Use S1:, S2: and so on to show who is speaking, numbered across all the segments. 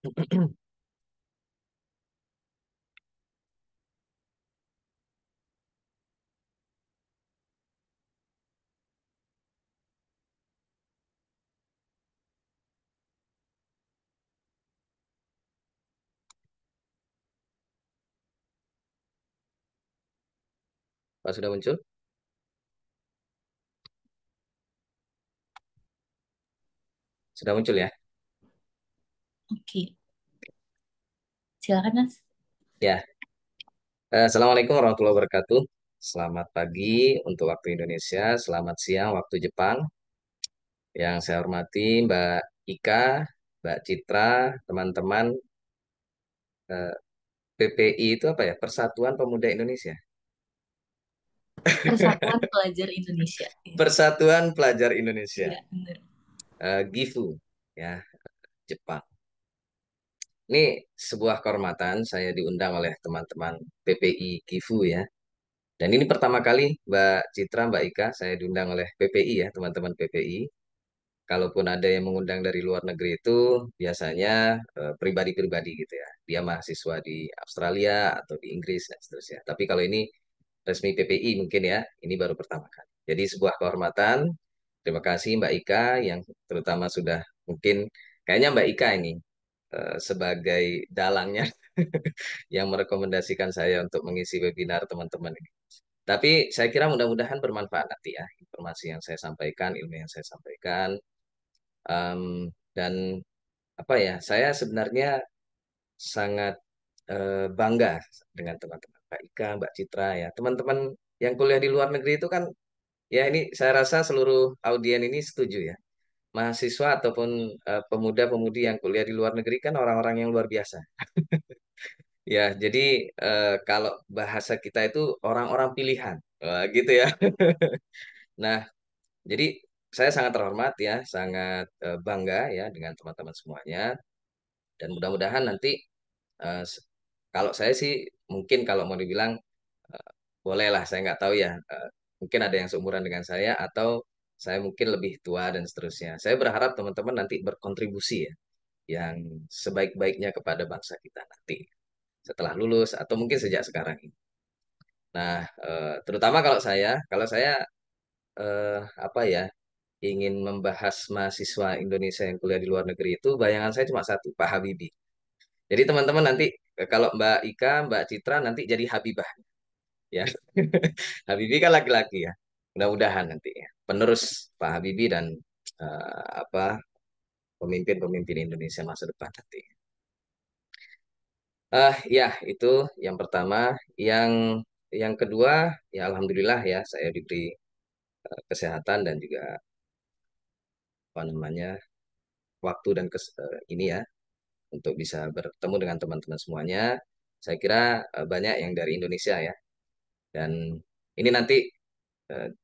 S1: Pak sudah muncul? Sudah muncul ya?
S2: Oke, silakan Mas.
S1: Ya. Assalamualaikum warahmatullahi wabarakatuh. Selamat pagi untuk waktu Indonesia, selamat siang waktu Jepang. Yang saya hormati Mbak Ika, Mbak Citra, teman-teman eh, PPI itu apa ya? Persatuan Pemuda Indonesia.
S2: Persatuan Pelajar Indonesia. Ya,
S1: Persatuan Pelajar Indonesia,
S2: iya, benar.
S1: GIFU, ya, Jepang. Ini sebuah kehormatan saya diundang oleh teman-teman PPI GIFU ya. Dan ini pertama kali Mbak Citra, Mbak Ika, saya diundang oleh PPI ya, teman-teman PPI. Kalaupun ada yang mengundang dari luar negeri itu biasanya pribadi-pribadi gitu ya. Dia mahasiswa di Australia atau di Inggris dan seterusnya. Tapi kalau ini resmi PPI mungkin ya, ini baru pertama kali. Jadi sebuah kehormatan. Terima kasih Mbak Ika yang terutama sudah mungkin kayaknya Mbak Ika ini sebagai dalangnya yang merekomendasikan saya untuk mengisi webinar teman-teman ini. Tapi saya kira mudah-mudahan bermanfaat nanti ya informasi yang saya sampaikan, ilmu yang saya sampaikan. Dan apa ya, saya sebenarnya sangat bangga dengan teman-teman Mbak Ika, Mbak Citra ya. Teman-teman yang kuliah di luar negeri itu kan, ya ini saya rasa seluruh audien ini setuju ya. Mahasiswa ataupun pemuda-pemudi yang kuliah di luar negeri kan orang-orang yang luar biasa. Ya, jadi kalau bahasa kita itu orang-orang pilihan. Wah, gitu ya. Nah, jadi saya sangat terhormat ya, sangat bangga ya dengan teman-teman semuanya. Dan mudah-mudahan nanti eh, s- kalau saya sih mungkin kalau mau dibilang eh, bolehlah, saya nggak tahu ya. Mungkin ada yang seumuran dengan saya atau saya mungkin lebih tua dan seterusnya. Saya berharap teman-teman nanti berkontribusi ya, yang sebaik-baiknya kepada bangsa kita nanti setelah lulus atau mungkin sejak sekarang ini. Nah, terutama kalau saya apa ya, ingin membahas mahasiswa Indonesia yang kuliah di luar negeri itu, bayangan saya cuma satu, Pak Habibie. Jadi teman-teman nanti kalau Mbak Ika, Mbak Citra nanti jadi Habibah ya. Habibie kan laki-laki ya. Mudah-mudahan nanti ya. Penerus Pak Habibie dan apa pemimpin-pemimpin Indonesia masa depan nanti. Ya itu yang pertama. Yang yang kedua ya alhamdulillah ya saya diberi kesehatan dan juga apa namanya waktu dan ini ya untuk bisa bertemu dengan teman-teman semuanya. Saya kira banyak yang dari Indonesia ya. Dan ini nanti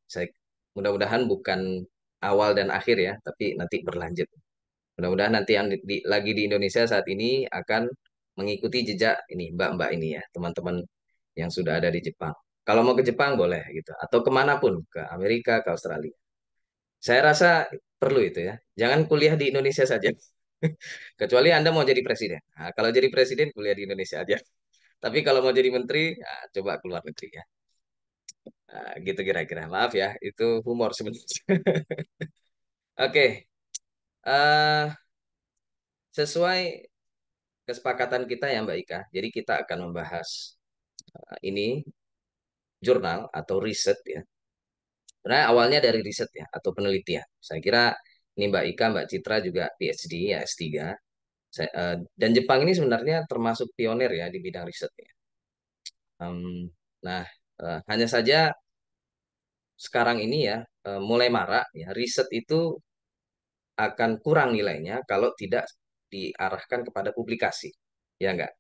S1: saya mudah-mudahan bukan awal dan akhir ya, tapi nanti berlanjut. Mudah-mudahan nanti yang lagi di Indonesia saat ini akan mengikuti jejak ini mbak-mbak ini ya, teman-teman yang sudah ada di Jepang. Kalau mau ke Jepang boleh gitu, atau kemanapun, ke Amerika, ke Australia. Saya rasa perlu itu ya. Jangan kuliah di Indonesia saja. Kecuali Anda mau jadi presiden. Nah, kalau jadi presiden kuliah di Indonesia aja. Tapi kalau mau jadi menteri, ya, coba keluar negeri ya. Nah, gitu kira-kira. Maaf ya, itu humor sebenarnya. Oke, eh, sesuai kesepakatan kita ya Mbak Ika. Jadi kita akan membahas ini jurnal atau riset ya. Sebenarnya awalnya dari riset ya atau penelitian. Saya kira ini Mbak Ika, Mbak Citra juga PhD ya S3. Dan Jepang ini sebenarnya termasuk pionir ya di bidang risetnya. Em, nah, hanya saja sekarang ini ya mulai marak ya riset itu akan kurang nilainya kalau tidak diarahkan kepada publikasi. Ya enggak?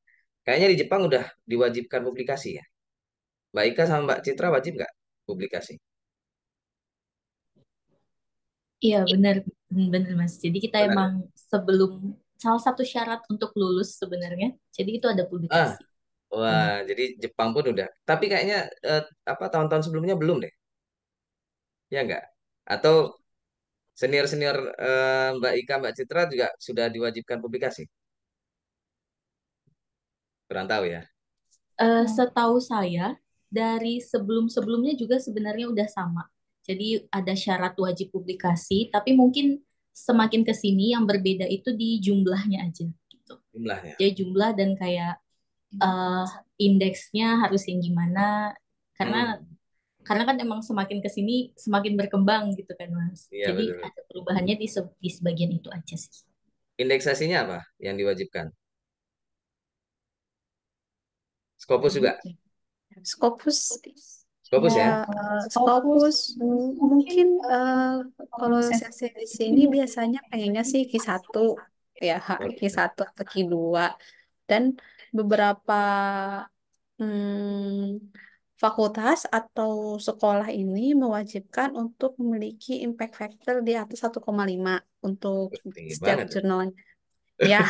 S1: Kayaknya di Jepang udah diwajibkan publikasi ya. Mbak Ika sama Mbak Citra wajib nggak publikasi?
S2: Iya, benar, benar Mas. Jadi kita
S1: Benar
S2: emang
S1: ya?
S2: sebelum salah satu syarat untuk lulus sebenarnya, jadi itu ada
S1: Ah,
S2: publikasi.
S1: wah,
S2: Benar.
S1: jadi Jepang pun udah. Tapi kayaknya eh, apa tahun-tahun sebelumnya belum deh, ya enggak? Atau senior-senior Mbak Ika, Mbak Citra juga sudah diwajibkan publikasi? Kurang tahu ya.
S2: Setahu saya dari sebelum-sebelumnya juga sebenarnya udah sama. Jadi ada syarat wajib publikasi, tapi mungkin semakin ke sini yang berbeda itu di jumlahnya aja gitu.
S1: Jumlahnya.
S2: Jadi jumlah dan kayak eh, indeksnya harus yang gimana, karena
S1: Hmm,
S2: karena kan emang semakin ke sini semakin berkembang gitu kan Mas.
S1: iya
S2: Jadi
S1: betul.
S2: ada perubahannya di sebagian itu aja sih.
S1: Indeksasinya apa yang diwajibkan? Scopus
S2: Apa
S1: juga.
S2: ya?
S3: Scopus
S1: Scopus
S3: ya,
S1: ya.
S3: Scopus mungkin kalau sesi di sini biasanya pengennya sih Q1 ya,
S1: Oke.
S3: Q1 atau Q2 dan beberapa hmm, fakultas atau sekolah ini mewajibkan untuk memiliki impact factor di atas 1,5 untuk
S1: Tinggi
S3: setiap
S1: banget ya.
S3: jurnal. Ya,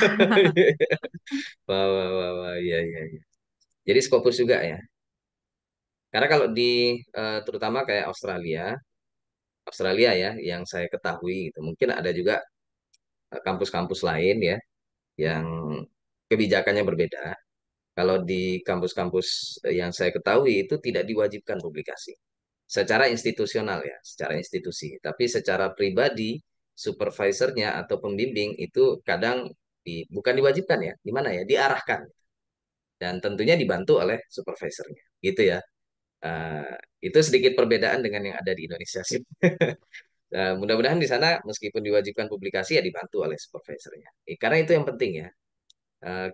S1: Wah, wah, wah, wah, iya, iya, iya. Jadi Scopus juga ya. Karena kalau di terutama kayak Australia, Australia ya, yang saya ketahui gitu. Mungkin ada juga kampus-kampus lain ya, yang kebijakannya berbeda. Kalau di kampus-kampus yang saya ketahui itu tidak diwajibkan publikasi. Secara institusional ya, secara institusi. Tapi secara pribadi, supervisornya atau pembimbing itu kadang bukan diwajibkan ya, gimana ya, diarahkan. Dan tentunya dibantu oleh supervisornya. Gitu ya. Eh, itu sedikit perbedaan dengan yang ada di Indonesia sih. Mudah-mudahan di sana meskipun diwajibkan publikasi ya dibantu oleh supervisornya. Karena itu yang penting ya.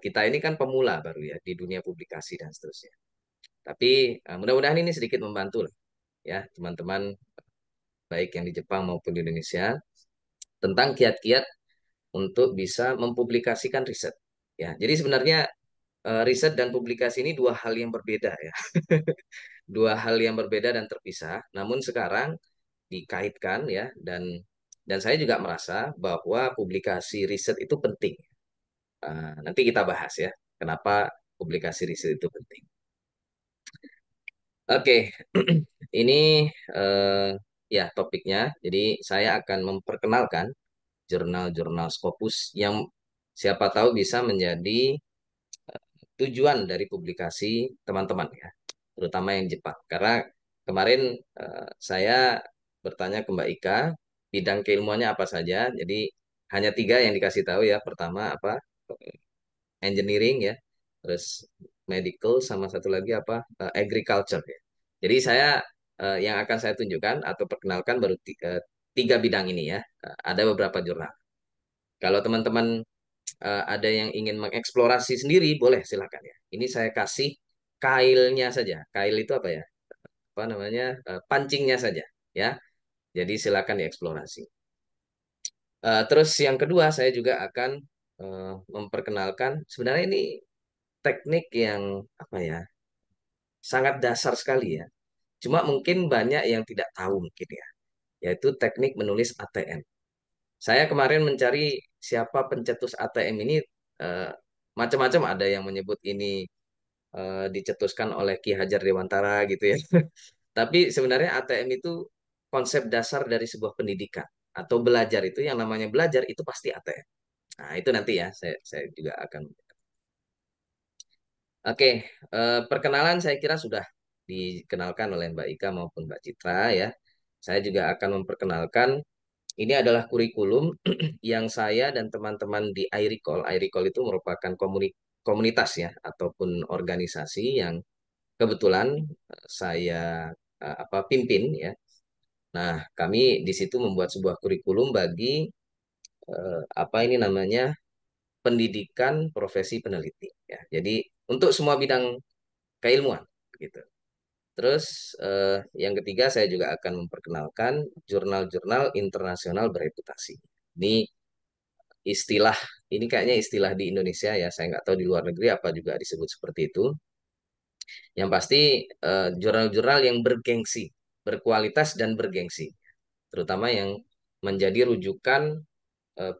S1: Kita ini kan pemula baru ya di dunia publikasi dan seterusnya. Tapi mudah-mudahan ini sedikit membantu lah ya teman-teman baik yang di Jepang maupun di Indonesia tentang kiat-kiat untuk bisa mempublikasikan riset. Ya, jadi sebenarnya riset dan publikasi ini dua hal yang berbeda ya, dua hal yang berbeda dan terpisah. Namun sekarang dikaitkan ya dan saya juga merasa bahwa publikasi riset itu penting. Nanti kita bahas ya, kenapa publikasi riset itu penting. Oke, ini eh, ya topiknya. Jadi saya akan memperkenalkan jurnal-jurnal Scopus yang siapa tahu bisa menjadi tujuan dari publikasi teman-teman ya, terutama yang Jepang. Karena kemarin saya bertanya ke Mbak Ika, bidang keilmuannya apa saja. Jadi hanya tiga yang dikasih tahu ya. Pertama apa? Engineering ya, terus medical sama satu lagi apa? Agriculture ya. Jadi saya yang akan saya tunjukkan atau perkenalkan baru tiga bidang ini ya. Ada beberapa jurnal. Kalau teman-teman ada yang ingin mengeksplorasi sendiri, boleh silakan ya. Ini saya kasih kailnya saja. Kail itu apa ya? Apa namanya? Pancingnya saja, ya. Jadi silakan dieksplorasi. Terus yang kedua, saya juga akan memperkenalkan sebenarnya ini teknik yang apa ya? Sangat dasar sekali ya. Cuma mungkin banyak yang tidak tahu mungkin ya, yaitu teknik menulis ATM. Saya kemarin mencari siapa pencetus ATM ini eh, macam-macam ada yang menyebut ini dicetuskan oleh Ki Hajar Dewantara gitu ya. Tapi sebenarnya ATM itu konsep dasar dari sebuah pendidikan atau belajar itu yang namanya belajar itu pasti ATM. Nah, itu nanti ya saya juga akan. Oke, perkenalan saya kira sudah dikenalkan oleh Mbak Ika maupun Mbak Citra ya. Saya juga akan memperkenalkan ini adalah kurikulum yang saya dan teman-teman di iRecall. iRecall itu merupakan komunitas ya ataupun organisasi yang kebetulan saya apa pimpin ya. Nah, kami di situ membuat sebuah kurikulum bagi apa ini namanya pendidikan profesi peneliti ya. Jadi untuk semua bidang keilmuan gitu. Terus yang ketiga saya juga akan memperkenalkan jurnal-jurnal internasional bereputasi. Ini istilah ini kayaknya istilah di Indonesia ya. Saya nggak tahu di luar negeri apa juga disebut seperti itu. Yang pasti jurnal-jurnal yang bergengsi, berkualitas dan bergengsi, terutama yang menjadi rujukan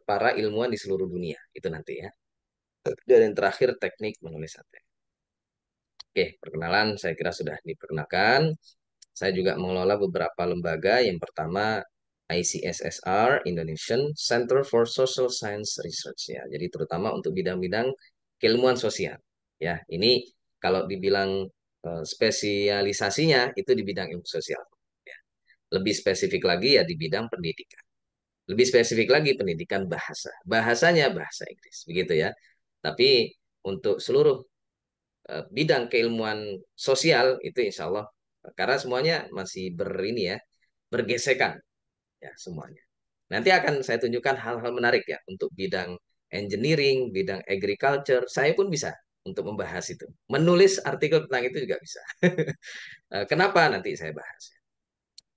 S1: para ilmuwan di seluruh dunia. Itu nanti ya. Dan yang terakhir teknik menulis ATM. Oke, perkenalan saya kira sudah diperkenalkan. Saya juga mengelola beberapa lembaga. Yang pertama ICSSR, Indonesian Center for Social Science Research ya. Jadi terutama untuk bidang-bidang keilmuan sosial. Ya, ini kalau dibilang spesialisasinya itu di bidang ilmu sosial. Ya. Lebih spesifik lagi ya di bidang pendidikan. Lebih spesifik lagi pendidikan bahasa. Bahasanya bahasa Inggris, begitu ya. Tapi untuk seluruh bidang keilmuan sosial itu insya Allah karena semuanya masih ini ya bergesekan ya semuanya. Nanti akan saya tunjukkan hal-hal menarik ya untuk bidang engineering, bidang agriculture. Saya pun bisa untuk membahas itu. Menulis artikel tentang itu juga bisa. Kenapa nanti saya bahas.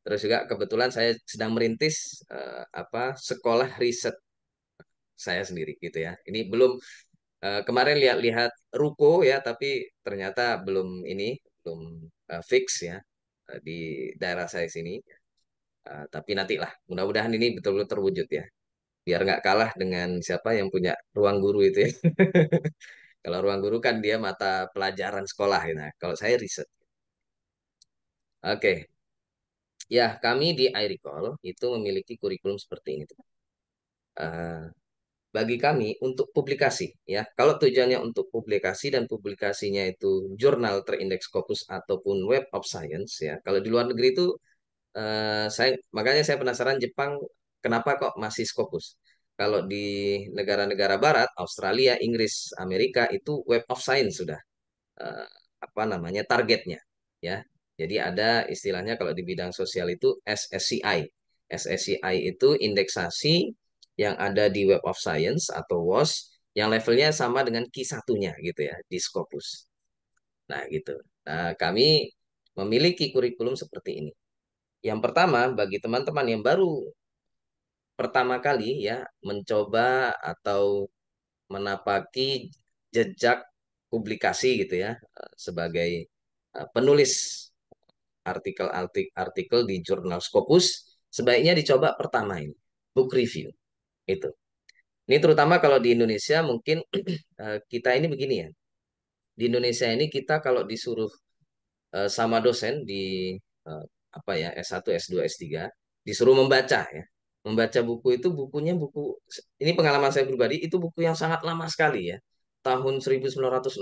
S1: Terus juga kebetulan saya sedang merintis sekolah riset saya sendiri gitu ya. Ini belum kemarin lihat-lihat ruko ya, tapi ternyata belum fix ya di daerah saya sini. Tapi nantilah, mudah-mudahan ini betul-betul terwujud ya. Biar nggak kalah dengan siapa yang punya ruang guru itu ya. Kalau ruang guru kan dia mata pelajaran sekolah ya. Nah, kalau saya riset. Oke, ya kami di iRecall itu memiliki kurikulum seperti ini. Eh, bagi kami untuk publikasi ya. Kalau tujuannya untuk publikasi dan publikasinya itu jurnal terindeks Scopus ataupun Web of Science ya. Kalau di luar negeri itu makanya saya penasaran Jepang kenapa kok masih Scopus. Kalau di negara-negara barat, Australia, Inggris, Amerika itu Web of Science sudah eh, apa namanya targetnya ya. Jadi ada istilahnya kalau di bidang sosial itu SSCI. SSCI itu indeksasi yang ada di Web of Science atau WOS yang levelnya sama dengan Q1-nya gitu ya di Scopus. Nah, gitu. Nah, kami memiliki kurikulum seperti ini. Yang pertama, bagi teman-teman yang baru pertama kali ya mencoba atau menapaki jejak publikasi gitu ya sebagai penulis artikel di jurnal Scopus, sebaiknya dicoba pertama ini book review itu. Ini terutama kalau di Indonesia mungkin kita ini begini ya. Di Indonesia ini kita kalau disuruh sama dosen di eh, apa ya S1, S2, S3 disuruh membaca ya. Membaca buku itu bukunya buku ini pengalaman saya pribadi itu buku yang sangat lama sekali ya. Tahun 1960,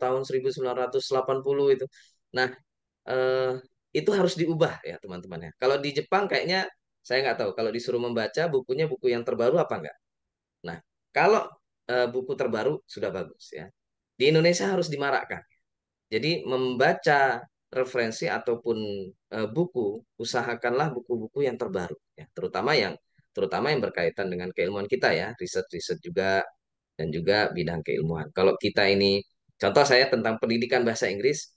S1: tahun 1980 itu. Nah, eh, itu harus diubah ya teman-teman ya. Kalau di Jepang kayaknya saya nggak tahu kalau disuruh membaca bukunya buku yang terbaru apa enggak. Nah, kalau buku terbaru sudah bagus ya. Di Indonesia harus dimarakkan. Jadi membaca referensi ataupun buku, usahakanlah buku-buku yang terbaru ya, terutama yang berkaitan dengan keilmuan kita ya, riset-riset juga dan juga bidang keilmuan. Kalau kita ini contoh saya tentang pendidikan bahasa Inggris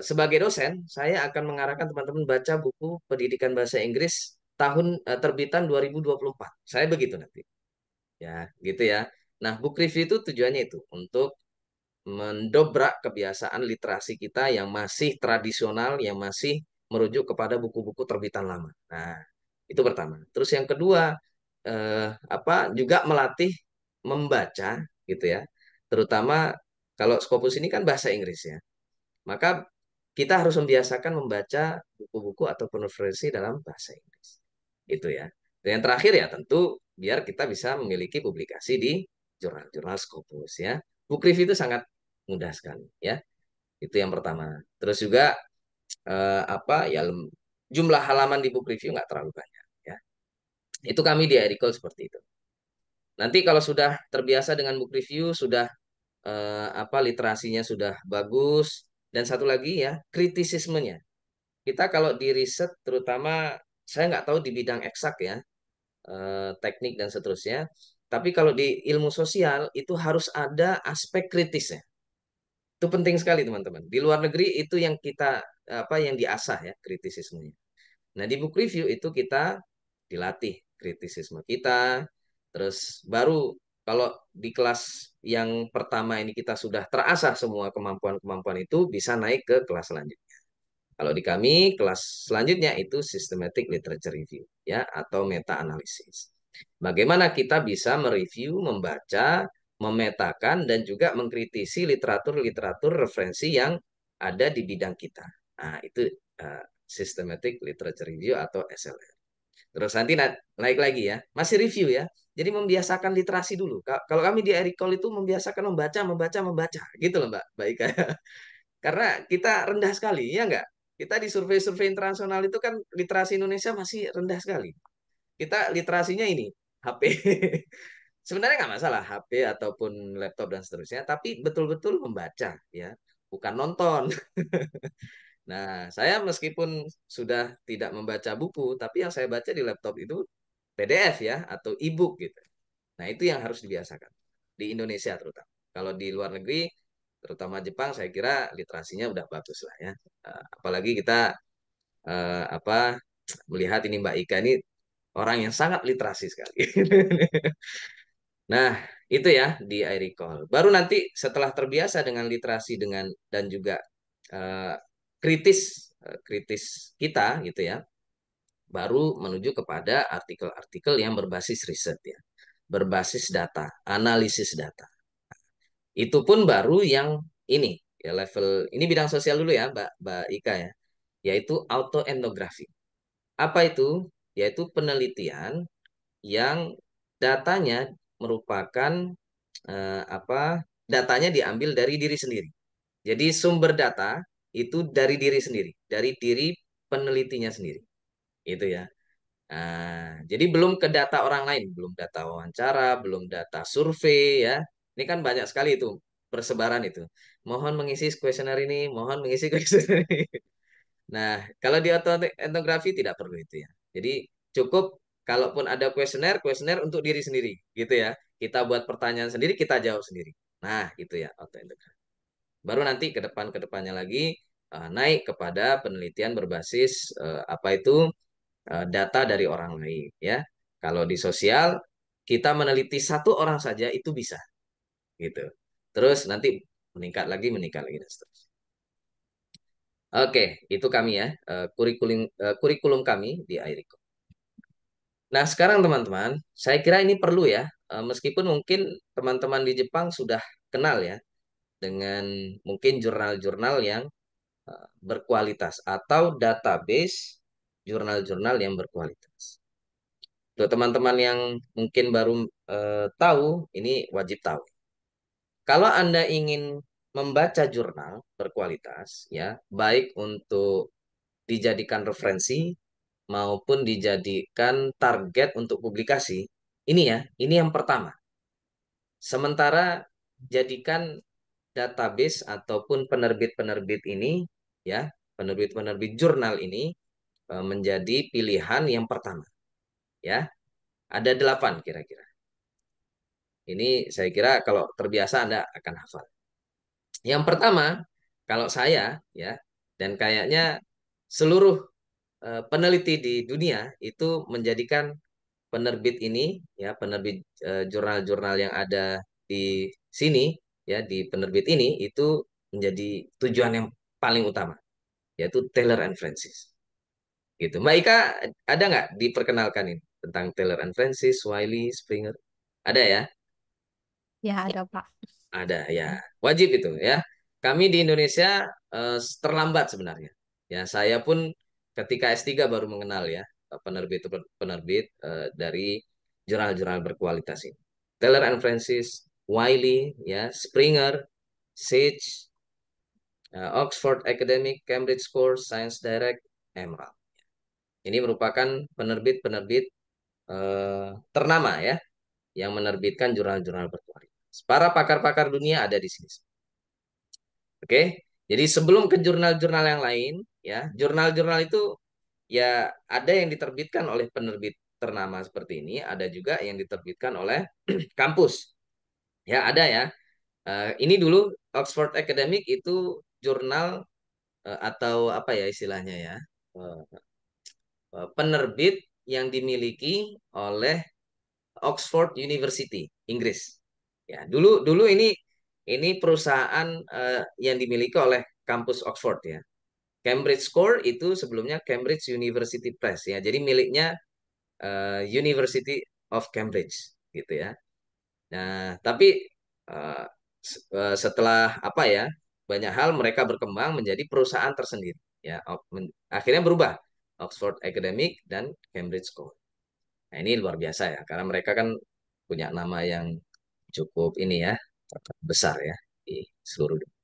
S1: sebagai dosen, saya akan mengarahkan teman-teman baca buku pendidikan bahasa Inggris tahun terbitan 2024. Saya begitu nanti. Ya, gitu ya. Nah, book review itu tujuannya itu untuk mendobrak kebiasaan literasi kita yang masih tradisional, yang masih merujuk kepada buku-buku terbitan lama. Nah, itu pertama. Terus yang kedua, juga melatih membaca, gitu ya. Terutama kalau Scopus ini kan bahasa Inggris ya. Maka kita harus membiasakan membaca buku-buku ataupun referensi dalam bahasa Inggris. Itu ya. Dan yang terakhir ya tentu biar kita bisa memiliki publikasi di jurnal-jurnal Scopus ya. Book review itu sangat mudah sekali ya. Itu yang pertama. Terus juga jumlah halaman di book review nggak terlalu banyak ya. Itu kami di Ericol seperti itu. Nanti kalau sudah terbiasa dengan book review, sudah literasinya sudah bagus dan satu lagi ya kritisismenya. Kita kalau di riset terutama saya nggak tahu di bidang eksak ya teknik dan seterusnya. Tapi kalau di ilmu sosial itu harus ada aspek kritisnya. Itu penting sekali teman-teman. Di luar negeri itu yang kita yang diasah ya kritisismenya. Nah di book review itu kita dilatih kritisisme kita. Terus baru kalau di kelas yang pertama ini kita sudah terasah semua kemampuan-kemampuan itu bisa naik ke kelas selanjutnya. Kalau di kami kelas selanjutnya itu systematic literature review ya atau meta analisis. Bagaimana kita bisa mereview, membaca, memetakan dan juga mengkritisi literatur-literatur referensi yang ada di bidang kita. Nah, itu systematic literature review atau SLR. Terus nanti naik lagi ya, masih review ya. Jadi membiasakan literasi dulu. Kalau kami di Ericol itu membiasakan membaca, membaca, membaca. Gitu loh Mbak Ika. Karena kita rendah sekali, ya nggak? Kita di survei-survei internasional itu kan literasi Indonesia masih rendah sekali. Kita literasinya ini, HP. Sebenarnya nggak masalah, HP ataupun laptop dan seterusnya, tapi betul-betul membaca, ya. Bukan nonton. Nah, saya meskipun sudah tidak membaca buku, tapi yang saya baca di laptop itu PDF ya, atau e-book gitu. Nah, itu yang harus dibiasakan di Indonesia terutama. Kalau di luar negeri, terutama Jepang, saya kira literasinya udah bagus lah ya. Apalagi kita apa melihat ini Mbak Ika ini orang yang sangat literasi sekali. Nah, itu ya di iRecall. Baru nanti setelah terbiasa dengan literasi dengan dan juga eh, kritis kritis kita gitu ya, baru menuju kepada artikel-artikel yang berbasis riset ya, berbasis data, analisis data. Itu pun baru yang ini ya level ini bidang sosial dulu ya Mbak Ika ya, yaitu autoetnografi. Apa itu? Yaitu penelitian yang datanya merupakan apa? Datanya diambil dari diri sendiri. Jadi sumber data itu dari diri sendiri, dari diri penelitinya sendiri. Itu ya. Nah, jadi belum ke data orang lain, belum data wawancara, belum data survei ya. Ini kan banyak sekali itu persebaran itu. Mohon mengisi kuesioner ini, mohon mengisi kuesioner ini. Nah, kalau di etnografi tidak perlu itu ya. Jadi cukup kalaupun ada kuesioner, kuesioner untuk diri sendiri gitu ya. Kita buat pertanyaan sendiri, kita jawab sendiri. Nah, itu ya autoetnografi. Baru nanti ke depannya lagi naik kepada penelitian berbasis apa itu data dari orang lain ya. Kalau di sosial kita meneliti satu orang saja itu bisa gitu. Terus nanti meningkat lagi dan seterusnya. Oke, itu kami ya kurikulum kami di Airiko. Nah, sekarang teman-teman, saya kira ini perlu ya, meskipun mungkin teman-teman di Jepang sudah kenal ya dengan mungkin jurnal-jurnal yang berkualitas atau database jurnal-jurnal yang berkualitas. Untuk teman-teman yang mungkin baru tahu, ini wajib tahu. Kalau Anda ingin membaca jurnal berkualitas, ya, baik untuk dijadikan referensi maupun dijadikan target untuk publikasi, ini ya, ini yang pertama. Sementara jadikan database ataupun penerbit-penerbit ini, ya, penerbit-penerbit jurnal ini menjadi pilihan yang pertama, ya. Ada 8 kira-kira. Ini saya kira kalau terbiasa Anda akan hafal. Yang pertama, kalau saya ya dan kayaknya seluruh peneliti di dunia itu menjadikan penerbit ini ya penerbit jurnal-jurnal yang ada di sini ya di penerbit ini itu menjadi tujuan yang paling utama yaitu Taylor and Francis. Gitu. Mbak Ika ada nggak diperkenalkan ini tentang Taylor and Francis, Wiley, Springer? Ada ya?
S3: Ya, ada Pak.
S1: Ada ya, wajib itu ya. Kami di Indonesia terlambat sebenarnya. Ya, saya pun ketika S3 baru mengenal ya penerbit dari jurnal-jurnal berkualitas ini. Taylor and Francis, Wiley, ya, Springer, Sage, Oxford Academic, Cambridge Core, Science Direct, Emerald. Ini merupakan penerbit-penerbit ternama ya yang menerbitkan jurnal-jurnal berkualitas. Para pakar-pakar dunia ada di sini. Oke, jadi sebelum ke jurnal-jurnal yang lain, ya, jurnal-jurnal itu ya ada yang diterbitkan oleh penerbit ternama seperti ini, ada juga yang diterbitkan oleh kampus. Ya, ada ya. Ini dulu Oxford Academic itu jurnal atau apa ya istilahnya ya, eh, penerbit yang dimiliki oleh Oxford University, Inggris. Ya, dulu dulu ini perusahaan yang dimiliki oleh kampus Oxford ya. Cambridge Core itu sebelumnya Cambridge University Press ya. Jadi miliknya University of Cambridge gitu ya. Nah, tapi uh, setelah apa ya? Banyak hal mereka berkembang menjadi perusahaan tersendiri ya. Akhirnya berubah Oxford Academic dan Cambridge Core. Nah, ini luar biasa ya karena mereka kan punya nama yang cukup ini ya, besar ya di seluruh dunia.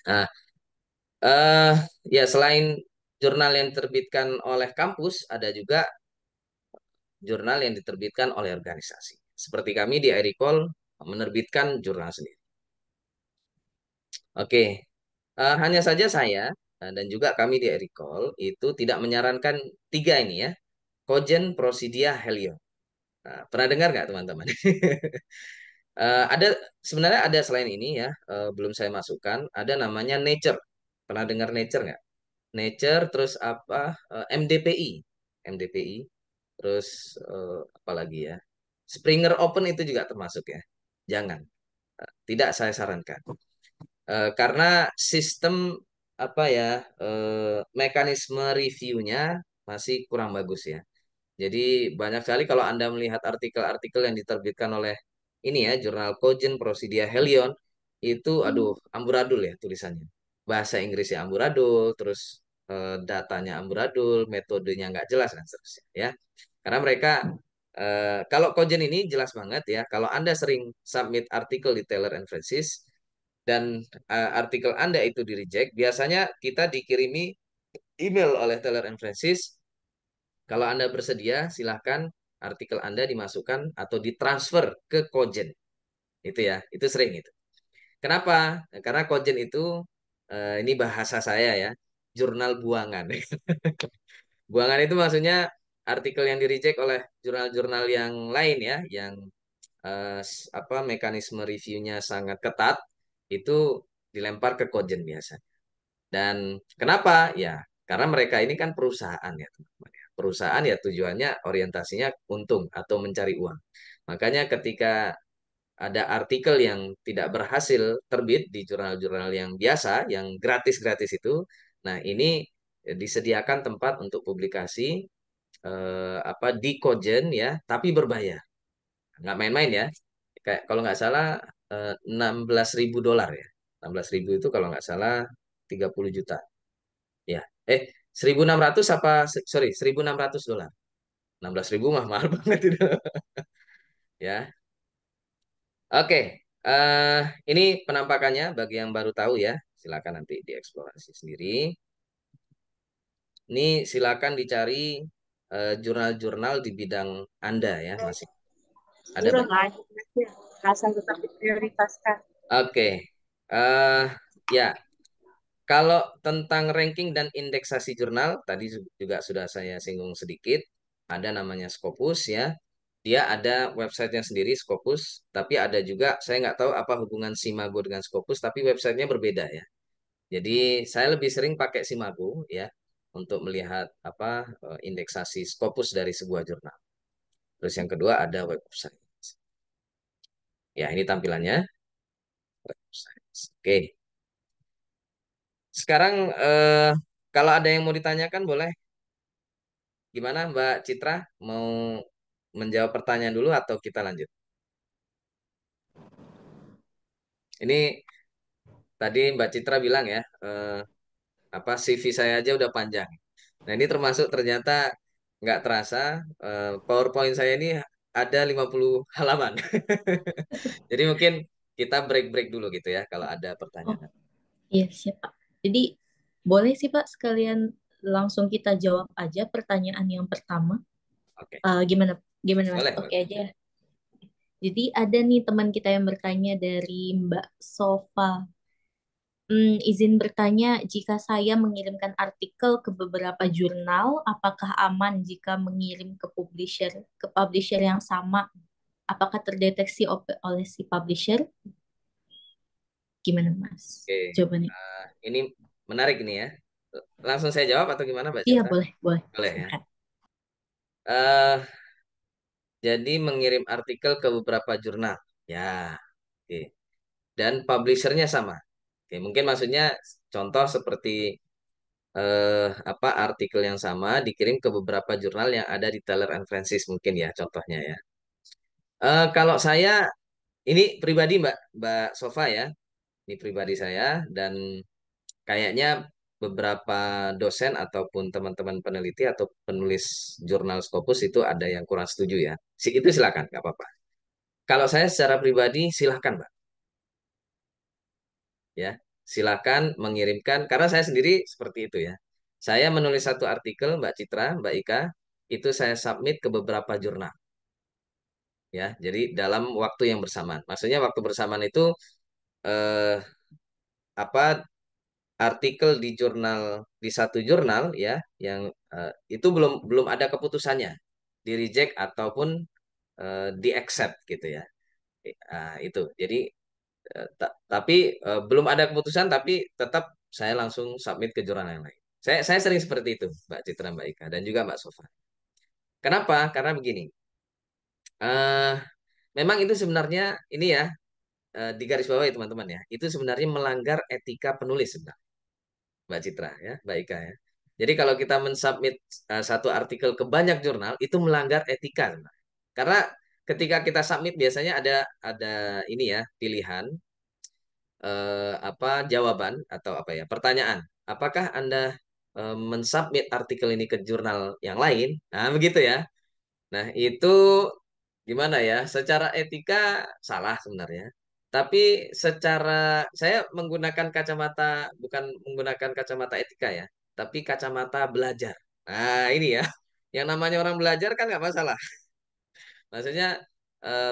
S1: Nah, eh ya selain jurnal yang diterbitkan oleh kampus, ada juga jurnal yang diterbitkan oleh organisasi. Seperti kami di Ericol menerbitkan jurnal sendiri. Oke, hanya saja saya dan juga kami di Ericol itu tidak menyarankan tiga ini ya, Kojen, Prosidia, Helios. Nah, pernah dengar nggak teman-teman? Ada sebenarnya ada selain ini ya, belum saya masukkan, ada namanya Nature. Pernah dengar Nature nggak? Nature, terus apa? MDPI, MDPI, terus apa lagi ya? Springer Open itu juga termasuk ya. Jangan, tidak saya sarankan. Karena sistem apa ya, mekanisme reviewnya masih kurang bagus ya. Jadi banyak sekali kalau Anda melihat artikel-artikel yang diterbitkan oleh ini ya, jurnal Cogent, Procedia, Helion, itu aduh amburadul ya tulisannya. Bahasa Inggrisnya amburadul, terus datanya amburadul, metodenya nggak jelas dan seterusnya ya. Karena mereka kalau Cogent ini jelas banget ya, kalau Anda sering submit artikel di Taylor and Francis dan artikel Anda itu di reject, biasanya kita dikirimi email oleh Taylor and Francis kalau Anda bersedia, silahkan artikel Anda dimasukkan atau ditransfer ke Kojen. Itu ya, itu sering itu. Kenapa? Karena Kojen itu, ini bahasa saya ya, jurnal buangan. Buangan itu maksudnya artikel yang di-reject oleh jurnal-jurnal yang lain ya, yang apa mekanisme reviewnya sangat ketat, itu dilempar ke Kojen biasa. Dan kenapa? Ya, karena mereka ini kan perusahaan ya, teman-teman. Perusahaan ya tujuannya orientasinya untung atau mencari uang. Makanya ketika ada artikel yang tidak berhasil terbit di jurnal-jurnal yang biasa, yang gratis-gratis itu, nah ini disediakan tempat untuk publikasi apa di Kojen ya, tapi berbayar. Nggak main-main ya. Kayak kalau nggak salah 16.000 dolar ya. 16.000 itu kalau nggak salah 30 juta. Ya, 1.600 apa, sorry, 1.600 dolar. 16.000 mah mahal banget itu. Ya, oke. eh ini penampakannya bagi yang baru tahu ya. Silakan nanti dieksplorasi sendiri. Ini silakan dicari jurnal-jurnal di bidang Anda ya, masih ada
S3: Jurang
S1: banyak.
S3: aja, asal tetap diprioritaskan.
S1: Oke. eh ya, kalau tentang ranking dan indeksasi jurnal, tadi juga sudah saya singgung sedikit. Ada namanya Scopus ya. Dia ada websitenya sendiri, Scopus. Tapi ada juga, saya nggak tahu apa hubungan Simago dengan Scopus, tapi websitenya berbeda ya. Jadi saya lebih sering pakai Simago ya untuk melihat apa indeksasi Scopus dari sebuah jurnal. Terus yang kedua ada website. Ya ini tampilannya. Website. Oke. Sekarang kalau ada yang mau ditanyakan boleh. Gimana Mbak Citra? Mau menjawab pertanyaan dulu atau kita lanjut? Ini tadi Mbak Citra bilang ya, apa CV saya aja udah panjang. Nah ini termasuk ternyata nggak terasa PowerPoint saya ini ada 50 halaman. Jadi mungkin kita break-break dulu gitu ya kalau ada
S2: Oh,
S1: pertanyaan.
S2: iya siap, Pak. Jadi boleh sih Pak sekalian langsung kita jawab aja pertanyaan yang pertama.
S1: Oke,
S2: Gimana gimana Mas?
S1: boleh,
S2: Oke
S1: boleh.
S2: aja ya. Jadi ada nih teman kita yang bertanya dari Mbak Sofa. Izin bertanya, jika saya mengirimkan artikel ke beberapa jurnal, apakah aman jika mengirim ke publisher yang sama? Apakah terdeteksi oleh si publisher? Gimana, Mas?
S1: Oke,
S2: Jawabannya?
S1: ini menarik ini ya. Langsung saya jawab atau gimana Mbak
S2: Iya,
S1: Citra?
S2: boleh, boleh.
S1: Boleh ya.
S2: Silakan.
S1: eh jadi mengirim artikel ke beberapa jurnal. Ya, oke. Dan publishernya sama. Oke, mungkin maksudnya contoh seperti apa artikel yang sama dikirim ke beberapa jurnal yang ada di Taylor and Francis mungkin ya contohnya ya. Kalau saya ini pribadi Mbak Sofa ya, ini pribadi saya dan kayaknya beberapa dosen ataupun teman-teman peneliti atau penulis jurnal Scopus itu ada yang kurang setuju ya. Itu silakan, nggak apa-apa. Kalau saya secara pribadi silahkan, Mbak. Ya, silakan mengirimkan. Karena saya sendiri seperti itu ya. Saya menulis satu artikel, Mbak Citra, Mbak Ika, itu saya submit ke beberapa jurnal. Ya, jadi dalam waktu yang bersamaan. Maksudnya waktu bersamaan itu eh, apa artikel di jurnal di satu jurnal ya yang itu belum belum ada keputusannya di reject ataupun di accept gitu ya. Itu jadi tapi belum ada keputusan tapi tetap saya langsung submit ke jurnal yang lain. Saya sering seperti itu Mbak Citra, Mbak Ika, dan juga Mbak Sofa. Kenapa? Karena begini, eh memang itu sebenarnya ini ya, di garis bawah ya teman-teman ya, itu sebenarnya melanggar etika penulis sebenarnya. Mbak Citra ya, Mbak Ika ya. Jadi kalau kita mensubmit satu artikel ke banyak jurnal itu melanggar etika sebenarnya. Karena ketika kita submit biasanya ada ini ya pilihan apa jawaban atau apa ya pertanyaan. Apakah Anda mensubmit artikel ini ke jurnal yang lain? Nah, begitu ya. Nah, itu gimana ya? Secara etika salah sebenarnya. Tapi secara saya menggunakan kacamata bukan menggunakan kacamata etika ya, tapi kacamata belajar. Nah, ini ya. Yang namanya orang belajar kan nggak masalah. Maksudnya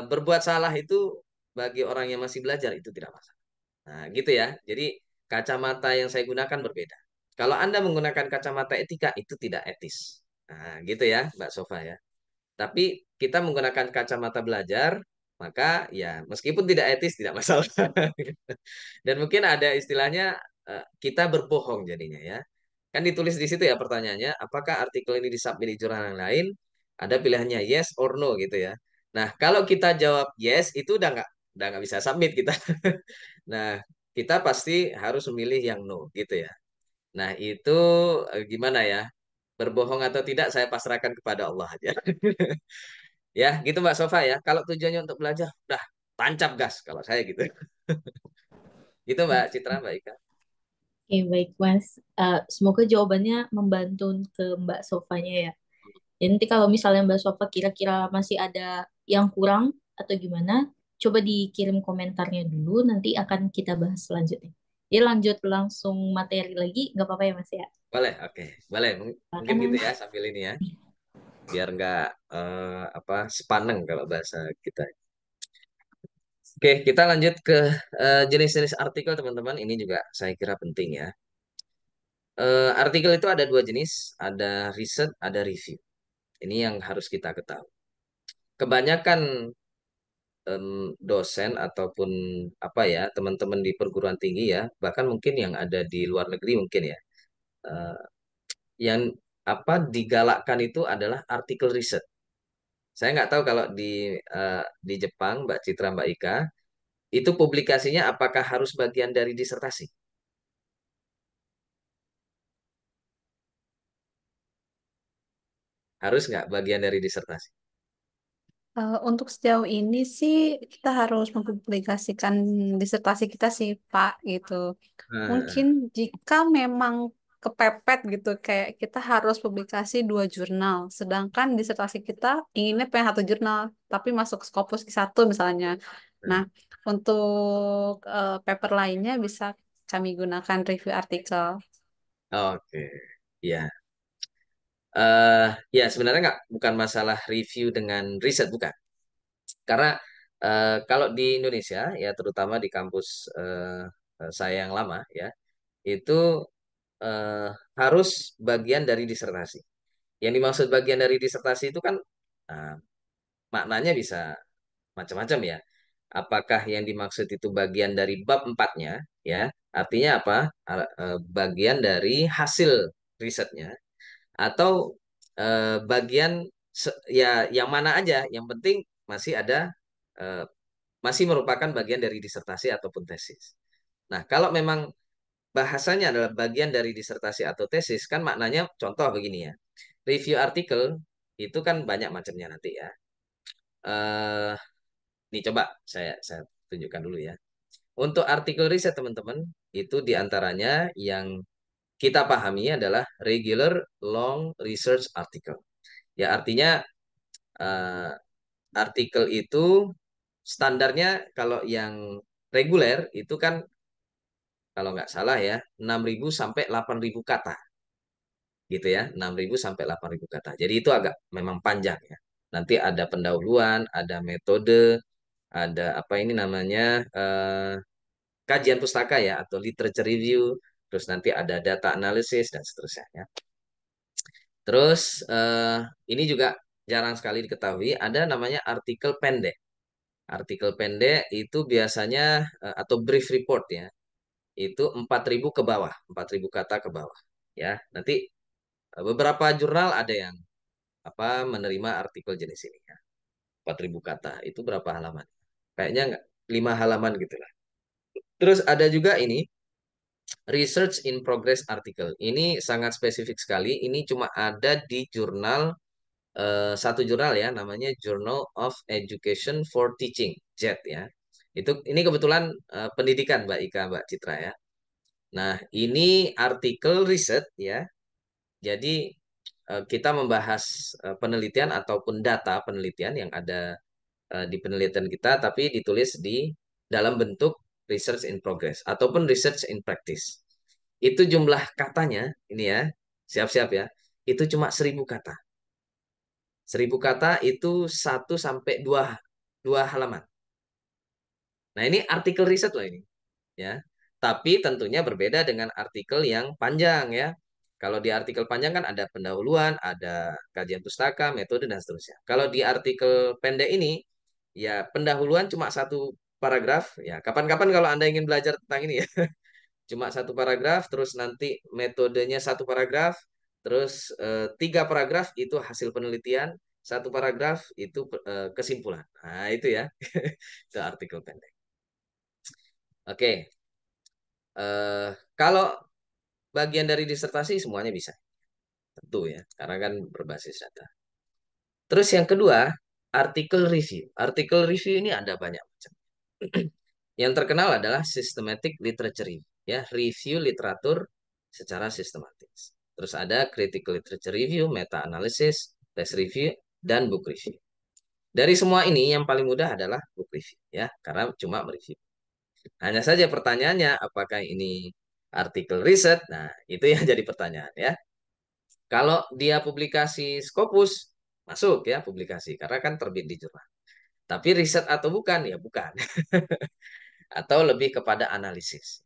S1: berbuat salah itu bagi orang yang masih belajar itu tidak masalah. Nah, gitu ya. Jadi kacamata yang saya gunakan berbeda. Kalau Anda menggunakan kacamata etika itu tidak etis. Nah, gitu ya, Mbak Sofa ya. Tapi kita menggunakan kacamata belajar, maka ya meskipun tidak etis tidak masalah. Dan mungkin ada istilahnya kita berbohong jadinya ya. Kan ditulis di situ ya pertanyaannya, apakah artikel ini disubmit di jurnal yang lain? Ada pilihannya yes or no gitu ya. Nah, kalau kita jawab yes itu udah nggak bisa submit kita. Nah, kita pasti harus memilih yang no gitu ya. Nah, itu gimana ya? Berbohong atau tidak saya pasrahkan kepada Allah aja. Ya, gitu Mbak Sofa ya. Kalau tujuannya untuk belajar, udah tancap gas kalau saya gitu. Gitu Mbak Citra, Mbak Ika.
S2: Oke, baik Mas. Semoga jawabannya membantu ke Mbak Sofanya ya. Ya, nanti kalau misalnya Mbak Sofa kira-kira masih ada yang kurang atau gimana, coba dikirim komentarnya dulu, nanti akan kita bahas selanjutnya. Jadi lanjut langsung materi lagi, nggak apa-apa ya Mas ya?
S1: Boleh, oke. Boleh. Mungkin
S2: Silakan
S1: gitu
S2: Mas.
S1: ya sambil ini ya. Biar nggak apa sepaneng kalau bahasa kita. Oke, kita lanjut ke jenis-jenis artikel teman-teman. Ini juga saya kira penting ya. Artikel itu ada dua jenis, ada riset, ada review. Ini yang harus kita ketahui. Kebanyakan dosen ataupun apa ya teman-teman di perguruan tinggi ya, bahkan mungkin yang ada di luar negeri mungkin ya, eh, yang apa digalakkan itu adalah artikel riset. Saya nggak tahu kalau di Jepang, Mbak Citra, Mbak Ika, itu publikasinya apakah harus bagian dari disertasi? Harus nggak bagian dari disertasi?
S3: Untuk sejauh ini sih kita harus mempublikasikan disertasi kita sih Pak gitu.
S1: Nah,
S3: Mungkin jika memang kepepet gitu kayak kita harus publikasi 2 jurnal, sedangkan disertasi kita inginnya pengen 1 jurnal tapi masuk Scopus I1 misalnya.
S1: nah,
S3: Nah, untuk paper lainnya bisa kami gunakan review artikel.
S1: oke, ya. Ya sebenarnya nggak bukan masalah review dengan riset bukan. Karena kalau di Indonesia ya terutama di kampus saya yang lama ya itu eh, harus bagian dari disertasi. Yang dimaksud bagian dari disertasi itu kan eh, maknanya bisa macam-macam ya. Apakah yang dimaksud itu bagian dari bab empatnya ya? Artinya apa? Bagian dari hasil risetnya atau bagian ya yang mana aja? Yang penting masih ada eh, masih merupakan bagian dari disertasi ataupun tesis. Nah, kalau memang bahasanya adalah bagian dari disertasi atau tesis, kan maknanya contoh begini ya. Review artikel itu kan banyak macamnya nanti ya. Eh, Nih coba saya tunjukkan dulu ya. Untuk artikel riset teman-teman, itu diantaranya yang kita pahami adalah regular long research article. Ya artinya eh, artikel itu standarnya kalau yang reguler itu kan kalau nggak salah ya 6.000 sampai 8.000 kata gitu ya, 6.000 sampai 8.000 kata. Jadi itu agak memang panjang ya. Nanti ada pendahuluan, ada metode, ada apa ini namanya kajian pustaka ya atau literature review, terus nanti ada data analysis dan seterusnya ya. Terus ini juga jarang sekali diketahui ada namanya artikel pendek. Artikel pendek itu biasanya atau brief report ya, itu 4.000 ke bawah, 4.000 kata ke bawah ya. Nanti beberapa jurnal ada yang apa menerima artikel jenis ini ya. 4.000 kata itu berapa halaman? Kayaknya nggak 5 halaman gitu lah. Terus ada juga ini research in progress article. Ini sangat spesifik sekali. Ini cuma ada di jurnal satu jurnal ya, namanya Journal of Education for Teaching (JET) ya. Ini kebetulan pendidikan Mbak Ika, Mbak Citra ya. Nah, ini artikel riset ya. Jadi kita membahas penelitian ataupun data penelitian yang ada di penelitian kita, tapi ditulis di dalam bentuk research in progress ataupun research in practice. Itu jumlah katanya, ini ya, siap-siap ya, itu cuma 1.000 kata. 1.000 kata itu 1 sampai 2 halaman. Nah ini artikel riset loh ini, ya. Tapi tentunya berbeda dengan artikel yang panjang ya. Kalau di artikel panjang kan ada pendahuluan, ada kajian pustaka, metode dan seterusnya. Kalau di artikel pendek ini, ya pendahuluan cuma 1 paragraf. Ya kapan-kapan kalau Anda ingin belajar tentang ini ya, cuma 1 paragraf, terus nanti metodenya 1 paragraf, terus 3 paragraf itu hasil penelitian, 1 paragraf itu kesimpulan. Nah itu ya, itu artikel pendek. Oke, kalau bagian dari disertasi semuanya bisa, tentu ya, karena kan berbasis data. Terus yang kedua, artikel review. Artikel review ini ada banyak macam. Yang terkenal adalah systematic literature review, ya, review literatur secara sistematis. Terus ada critical literature review, meta analysis, test review, dan book review. Dari semua ini yang paling mudah adalah book review, ya, karena cuma mereview. Hanya saja pertanyaannya, apakah ini artikel riset? Nah, itu yang jadi pertanyaan ya. Kalau dia publikasi Scopus, masuk ya publikasi, karena kan terbit di jurnal. Tapi riset atau bukan? Ya bukan. Atau lebih kepada analisis.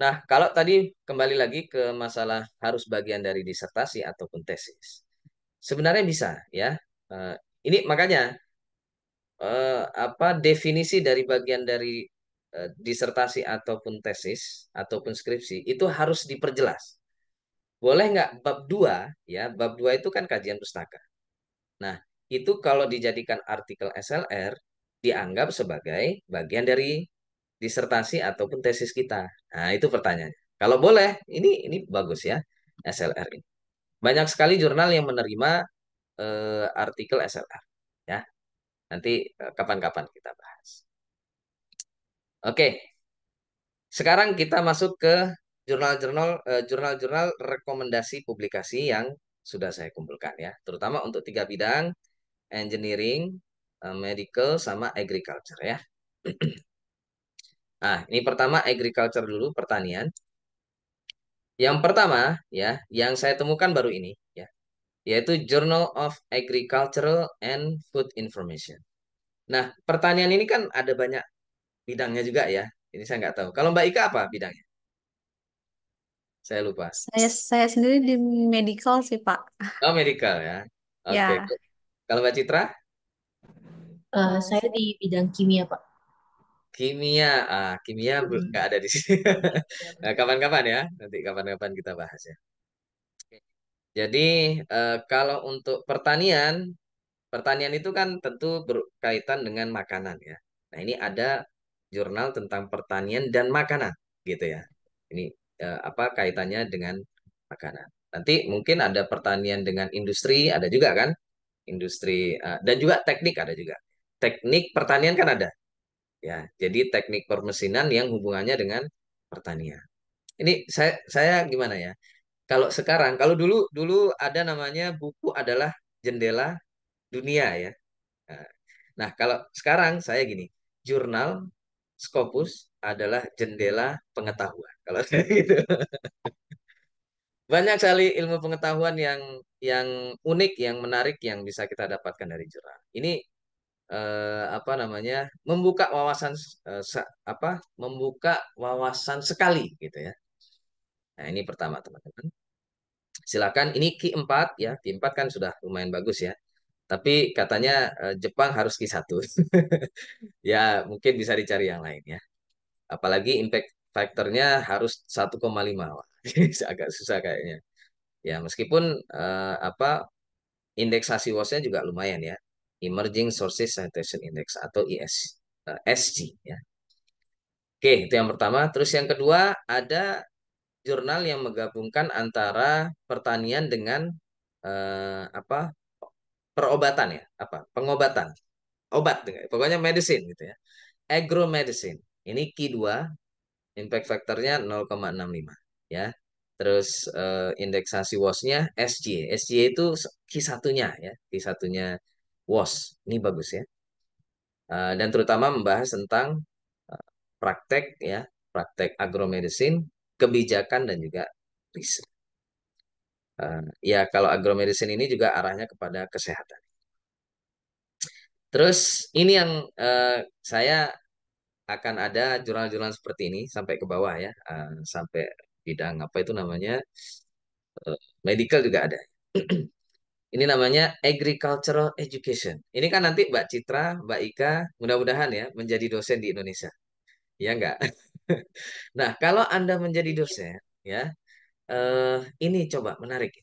S1: Nah, kalau tadi kembali lagi ke masalah harus bagian dari disertasi ataupun tesis. Sebenarnya bisa ya. Eh, ini makanya apa definisi dari bagian dari disertasi ataupun tesis ataupun skripsi itu harus diperjelas. Boleh nggak bab 2 ya, bab 2 itu kan kajian pustaka. Nah, itu kalau dijadikan artikel SLR dianggap sebagai bagian dari disertasi ataupun tesis kita. Nah, itu pertanyaannya. Kalau boleh, ini bagus ya SLR ini. Banyak sekali jurnal yang menerima artikel SLR ya. Nanti kapan-kapan kita bahas. Oke, sekarang kita masuk ke jurnal-jurnal rekomendasi publikasi yang sudah saya kumpulkan ya, terutama untuk 3 bidang, engineering, medical, sama agriculture ya. Nah, ini pertama agriculture dulu, pertanian. Yang pertama ya, yang saya temukan baru ini ya, yaitu Journal of Agricultural and Food Information. Nah, pertanian ini kan ada banyak bidangnya juga ya. Ini saya nggak tahu. Kalau Mbak Ika apa bidangnya? Saya lupa.
S3: Saya sendiri di medical sih, Pak.
S1: Oh, medical ya. Oke.
S3: Ya,
S1: Kalau Mbak Citra?
S2: Saya di bidang kimia, Pak.
S1: Kimia. Kimia
S2: Hmm.
S1: nggak ada di sini. Nah, kapan-kapan ya. Nanti kapan-kapan kita bahas ya. Jadi, kalau untuk pertanian, pertanian itu kan tentu berkaitan dengan makanan ya. Nah, ini ada jurnal tentang pertanian dan makanan gitu ya. Ini apa kaitannya dengan makanan. Nanti mungkin ada pertanian dengan industri, ada juga kan? Industri dan juga teknik ada juga. Teknik pertanian kan ada ya. Jadi teknik permesinan yang hubungannya dengan pertanian. Ini saya gimana ya? Kalau sekarang, kalau dulu dulu ada namanya buku adalah jendela dunia ya. Nah, Nah, kalau sekarang saya gini, jurnal Scopus adalah jendela pengetahuan. Kalau saya gitu. Banyak sekali ilmu pengetahuan yang unik, yang menarik yang bisa kita dapatkan dari jurnal. Ini apa namanya? Membuka wawasan membuka wawasan sekali gitu ya. Nah, ini pertama, teman-teman. Silakan ini Q4 ya. Q4 kan sudah lumayan bagus ya. Tapi katanya Jepang harus Q1. Ya, mungkin bisa dicari yang lain ya. Apalagi impact factornya harus 1,5. Wah, ini agak susah kayaknya. Ya, meskipun indeksasi WOS-nya juga lumayan ya. Emerging Sources Citation Index atau SG ya. Oke, itu yang pertama. Terus yang kedua, ada jurnal yang menggabungkan antara pertanian dengan apa perobatan ya, apa pengobatan, obat, pokoknya medicine gitu ya. Agromedicine. Ini Q2, impact factornya 0,65 ya. Terus indeksasi WOS-nya SJ. SJ itu Q1-nya ya, Q1-nya WOS. Ini bagus ya. Dan terutama membahas tentang eh, praktek ya, praktek agromedicine, kebijakan dan juga riset. Ya kalau agromedicine ini juga arahnya kepada kesehatan. Terus ini yang saya akan ada jurnal-jurnal seperti ini sampai ke bawah ya, sampai bidang apa itu namanya medical juga ada. Ini namanya agricultural education. Ini kan nanti Mbak Citra, Mbak Ika, mudah-mudahan ya menjadi dosen di Indonesia. Ya enggak? Nah, kalau Anda menjadi dosen, ya, ini coba menarik.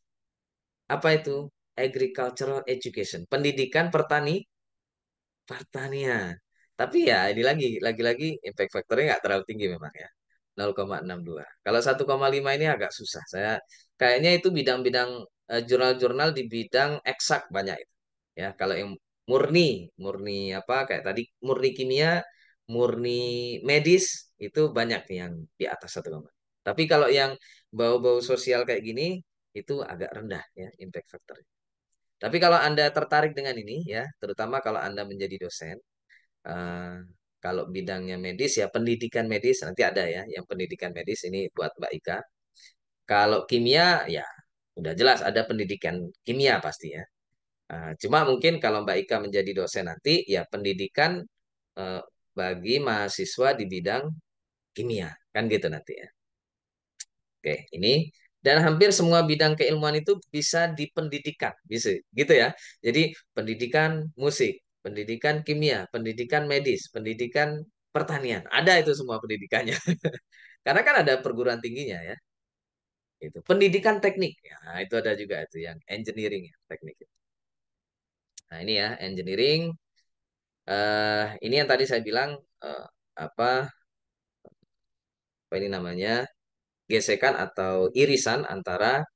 S1: Apa itu? Agricultural education, pendidikan pertanian. Tapi ya ini lagi-lagi impact factornya nggak terlalu tinggi memang ya. 0,62. Kalau 1,5 ini agak susah. Saya kayaknya itu bidang-bidang jurnal-jurnal di bidang eksak banyak itu. Ya, kalau yang murni, murni apa kayak tadi murni kimia, murni medis itu banyak yang di atas 1,5. Tapi kalau yang bau-bau sosial kayak gini itu agak rendah ya impact factor. Tapi kalau Anda tertarik dengan ini ya, terutama kalau Anda menjadi dosen, eh, kalau bidangnya medis ya pendidikan medis nanti ada ya, yang pendidikan medis ini buat Mbak Ika. Kalau kimia ya udah jelas ada pendidikan kimia pasti ya. Cuma mungkin kalau Mbak Ika menjadi dosen nanti ya pendidikan eh, bagi mahasiswa di bidang kimia kan gitu nanti ya. Oke, ini dan hampir semua bidang keilmuan itu bisa di pendidikan, bisa gitu ya. Jadi pendidikan musik, pendidikan kimia, pendidikan medis, pendidikan pertanian, ada itu semua pendidikannya. Karena kan ada perguruan tingginya ya. Itu pendidikan teknik, ya itu ada juga itu yang engineering ya, teknik. Nah ini ya engineering. Ini yang tadi saya bilang eh, apa apa ini namanya gesekan atau irisan antara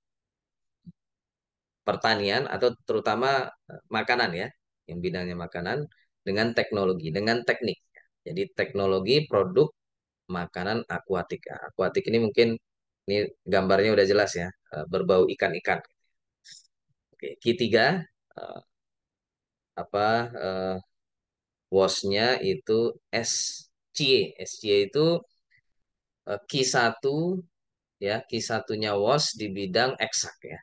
S1: pertanian atau terutama makanan ya, yang bidangnya makanan dengan teknologi, dengan teknik. Jadi teknologi produk makanan akuatik. Nah, akuatik ini mungkin ini gambarnya udah jelas ya, berbau ikan-ikan. Oke, Q3 eh, apa WOS-nya itu SCA. SCA itu Q1 ya, Q1-nya WOS di bidang eksak ya.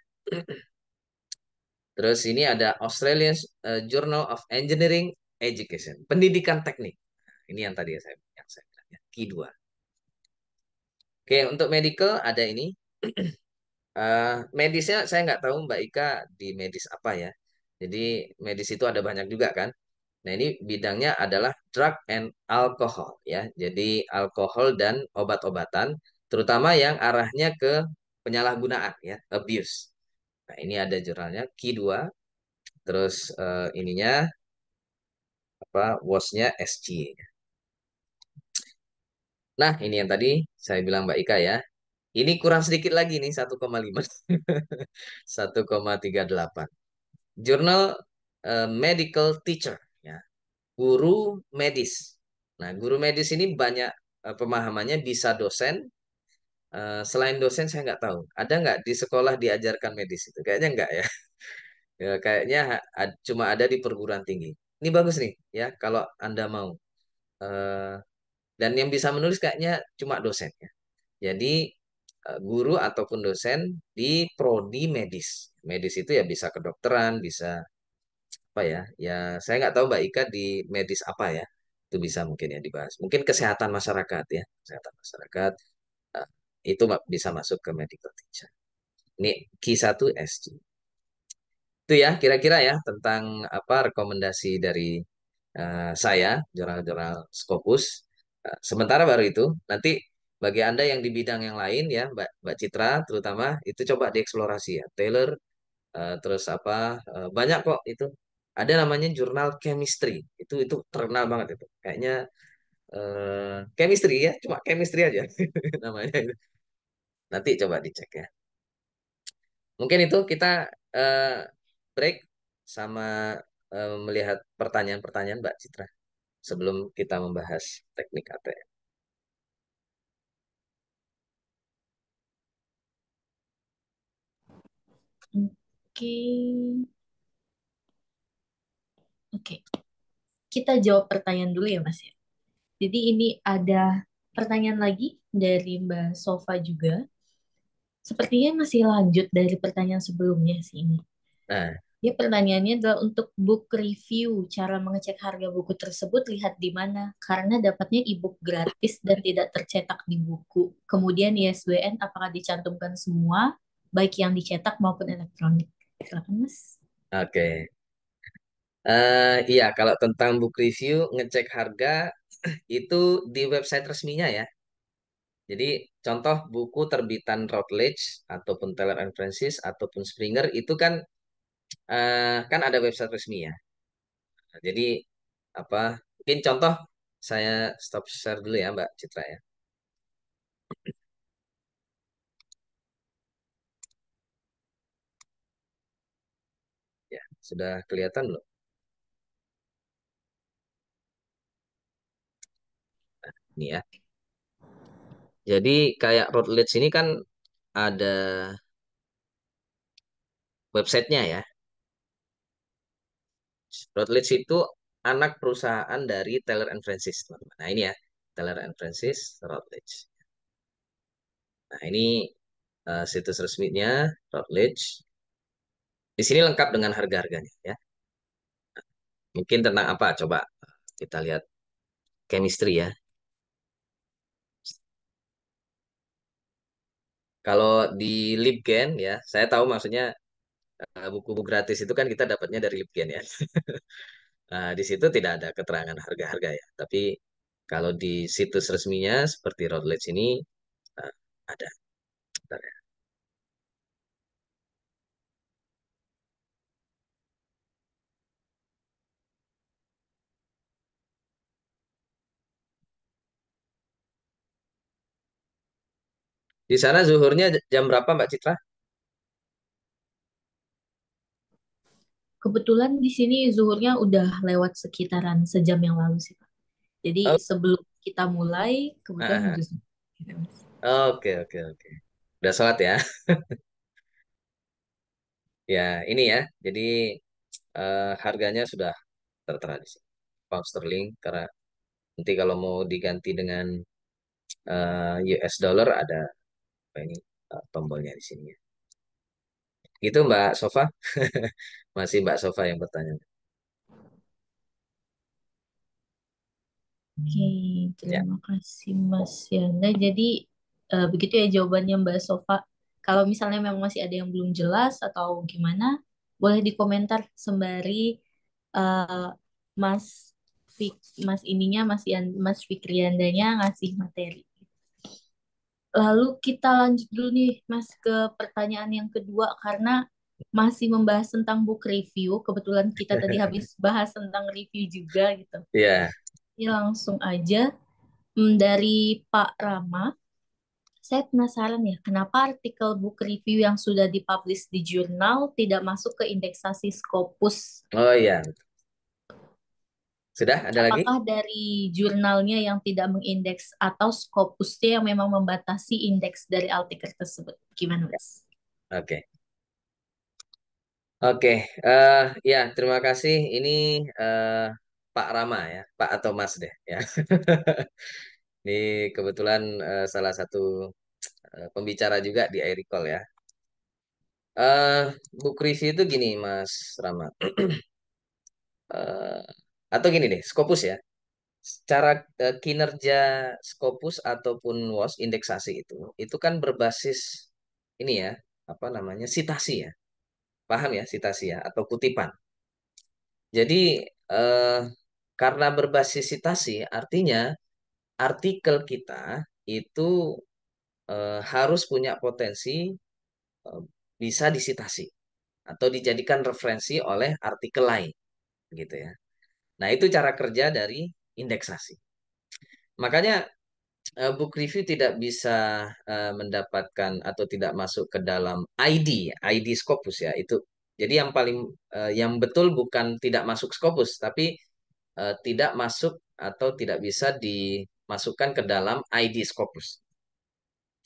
S1: Terus ini ada Australian Journal of Engineering Education, pendidikan teknik. Ini yang tadi yang saya bilang ya, Q2. Oke, untuk medical ada ini. Medisnya saya nggak tahu Mbak Ika di medis apa ya. Jadi medis itu ada banyak juga kan. Nah ini bidangnya adalah drug and alcohol ya. Jadi alkohol dan obat-obatan, terutama yang arahnya ke penyalahgunaan ya, abuse. Nah ini ada jurnalnya Q2. Terus ininya apa WOS-nya SG. Nah, ini yang tadi saya bilang Mbak Ika ya. Ini kurang sedikit lagi nih 1,5. 1,38. Jurnal Medical Teacher ya. Guru medis. Nah, guru medis ini banyak pemahamannya bisa dosen. Selain dosen saya nggak tahu. Ada nggak di sekolah diajarkan medis itu? Kayaknya nggak ya. Ya, kayaknya cuma ada di perguruan tinggi. ini bagus nih ya kalau Anda mau. Eh, dan yang bisa menulis kayaknya cuma dosen ya. Jadi guru ataupun dosen di prodi medis. Medis itu ya bisa kedokteran, bisa apa ya? Ya saya nggak tahu Mbak Ika di medis apa ya. Itu bisa mungkin ya dibahas. Mungkin kesehatan masyarakat ya, kesehatan masyarakat eh, itu bisa masuk ke medical teacher. Ini Q1 SG. Itu ya kira-kira ya tentang apa rekomendasi dari saya jurnal-jurnal Scopus. Sementara baru itu nanti bagi Anda yang di bidang yang lain ya Mbak Citra terutama itu coba dieksplorasi ya Taylor terus apa banyak kok itu ada namanya jurnal chemistry itu terkenal banget itu kayaknya chemistry ya cuma chemistry aja namanya itu. Nanti coba dicek ya. Mungkin itu kita eh, break sama melihat pertanyaan-pertanyaan Mbak Citra sebelum kita membahas teknik ATM.
S2: Oke, oke. Kita jawab pertanyaan dulu ya, Mas ya. Jadi ini ada pertanyaan lagi dari Mbak Sofa juga. Sepertinya masih lanjut dari pertanyaan sebelumnya sih ini.
S1: Nah,
S2: Ya, pertanyaannya adalah untuk book review. Cara mengecek harga buku tersebut lihat di mana? Karena dapatnya e-book gratis dan tidak tercetak di buku. Kemudian ISBN apakah dicantumkan semua, baik yang dicetak maupun elektronik? Silakan, Mas.
S1: oke. Iya, kalau tentang book review, ngecek harga itu di website resminya ya. Jadi contoh buku terbitan Routledge ataupun Taylor and Francis ataupun Springer itu kan ada website resmi ya. Nah, jadi apa? Mungkin contoh saya stop share dulu ya Mbak Citra ya. Ya, sudah kelihatan belum? Ini ya. Jadi kayak Routledge ini kan ada websitenya ya. Routledge itu anak perusahaan dari Taylor and Francis, teman-teman. Nah, ini ya, Taylor and Francis, Routledge. Nah, ini situs resminya Routledge. Di sini lengkap dengan harga-harganya ya. Mungkin tentang apa? Coba kita lihat chemistry ya. Kalau di Libgen ya, saya tahu maksudnya buku-buku gratis itu kan kita dapatnya dari Libgen ya. Nah, di situ tidak ada keterangan harga-harga ya. Tapi kalau di situs resminya seperti Routledge ini eh, ada. Bentar ya. Di sana zuhurnya jam berapa Mbak Citra?
S2: Kebetulan di sini zuhurnya udah lewat sekitaran sejam yang lalu sih, Pak. Jadi
S1: Oh,
S2: sebelum kita mulai,
S1: ah,
S2: kebetulan
S1: ah,
S2: udah zuhur. Gitu, Mas.
S1: oke, oke, oke. Udah sholat ya? Ya, ini ya. Jadi harganya sudah tertera di sini. Pound sterling karena nanti kalau mau diganti dengan US dollar ada apa ini tombolnya di sini ya. Gitu Mbak Sofa. Masih Mbak Sofa yang bertanya.
S2: Oke,
S1: Ya.
S2: terima kasih Mas Yanda. Jadi begitu ya jawabannya Mbak Sofa. Kalau misalnya memang masih ada yang belum jelas atau gimana, boleh di komentar sembari eh, Mas Fik, Mas ininya Mas Fikriandanya ngasih materi. Lalu kita lanjut dulu nih Mas ke pertanyaan yang kedua karena masih membahas tentang book review. Kebetulan kita tadi habis bahas tentang review juga gitu.
S1: Ya.
S2: Ini langsung aja dari Pak Rama. Saya penasaran ya, kenapa artikel book review yang sudah dipublish di jurnal tidak masuk ke indeksasi Scopus?
S1: Oh iya. Sudah ada lagi?
S2: Apakah dari jurnalnya yang tidak mengindeks atau Scopusnya yang memang membatasi indeks dari artikel tersebut? Gimana,
S1: Ya.
S2: Mas?
S1: Oke. Oke, ya terima kasih. Ini eh, Pak Rama ya, Pak atau Mas deh ya. Ini kebetulan salah satu pembicara juga di iRecall ya. eh Book review itu gini, Mas Rama. Eh, atau gini deh, Scopus ya. Secara kinerja Scopus ataupun WOS indeksasi itu kan berbasis ini ya, apa namanya, sitasi ya. Paham ya, sitasi ya, atau kutipan. Jadi eh, karena berbasis sitasi, artinya artikel kita itu harus punya potensi eh, bisa disitasi atau dijadikan referensi oleh artikel lain, gitu ya. Nah, itu cara kerja dari indeksasi. Makanya book review tidak bisa mendapatkan atau tidak masuk ke dalam ID Scopus ya. Itu jadi yang paling yang betul bukan tidak masuk Scopus, tapi tidak masuk atau tidak bisa dimasukkan ke dalam ID Scopus.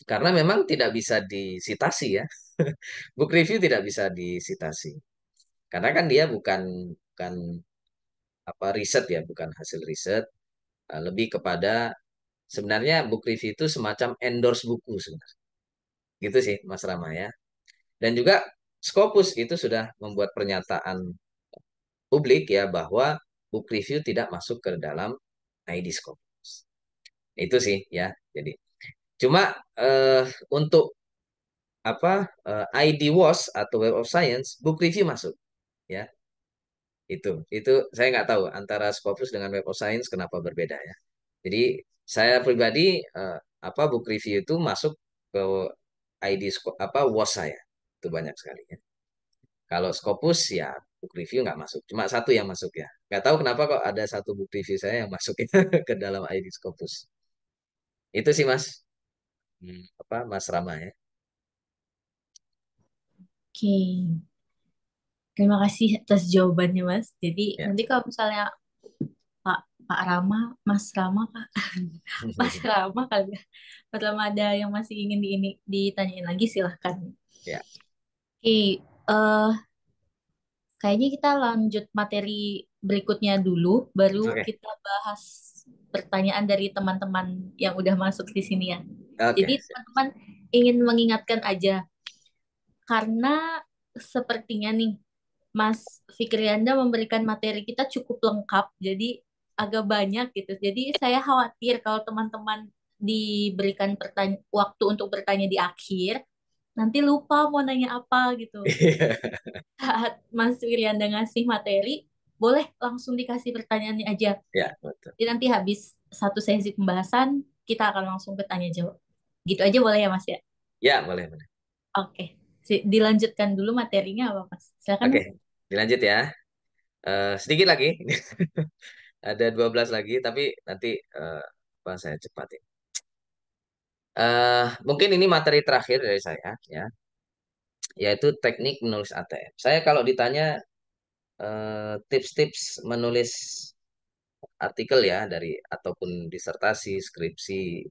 S1: Karena memang tidak bisa disitasi ya. Book review tidak bisa disitasi. Karena kan dia bukan bukan apa riset ya, bukan hasil riset. Lebih kepada sebenarnya book review itu semacam endorse buku sebenarnya. Gitu sih Mas Rama ya. Dan juga Scopus itu sudah membuat pernyataan publik ya bahwa book review tidak masuk ke dalam ID Scopus. Itu sih ya. Jadi cuma eh, untuk apa ID WOS atau Web of Science book review masuk ya. Itu saya nggak tahu antara Scopus dengan Web of Science kenapa berbeda ya. Jadi saya pribadi apa book review itu masuk ke apa WOS saya. Itu banyak sekali ya. Kalau Scopus ya book review nggak masuk. Cuma satu yang masuk ya. Nggak tahu kenapa kok ada satu book review saya yang masuk ke dalam ID Scopus. Itu sih Mas. Apa Mas Rama ya.
S2: Oke, terima kasih atas jawabannya, Mas. Jadi
S1: Ya.
S2: nanti kalau misalnya Pak Pak Rama, Mas Rama, Pak, Mas Rama kali ya. Mas Rama ada yang masih ingin ditanyain lagi, silahkan.
S1: Ya.
S2: Oke, kayaknya kita lanjut materi berikutnya dulu, baru
S1: Oke.
S2: kita bahas pertanyaan dari teman-teman yang udah masuk di sini ya. Jadi
S1: Oke.
S2: teman-teman ingin mengingatkan aja, karena sepertinya nih, Mas Fikrianda memberikan materi kita cukup lengkap, jadi agak banyak gitu. Jadi saya khawatir kalau teman-teman diberikan waktu untuk bertanya di akhir, nanti lupa mau nanya apa gitu. Saat Mas Wirianda ngasih materi, boleh langsung dikasih pertanyaannya aja.
S1: Ya, betul.
S2: Jadi nanti habis satu sesi pembahasan, kita akan langsung bertanya jawab. Gitu aja boleh ya Mas ya?
S1: Ya, boleh, boleh.
S2: Oke. Dilanjutkan dulu materinya apa Mas? Silakan
S1: Oke,
S2: Mas.
S1: dilanjut ya. Sedikit lagi. Ada 12 lagi, tapi nanti apa saya cepatin. Mungkin ini materi terakhir dari saya, ya, yaitu teknik menulis ATM. Saya kalau ditanya tips-tips menulis artikel ya dari ataupun disertasi, skripsi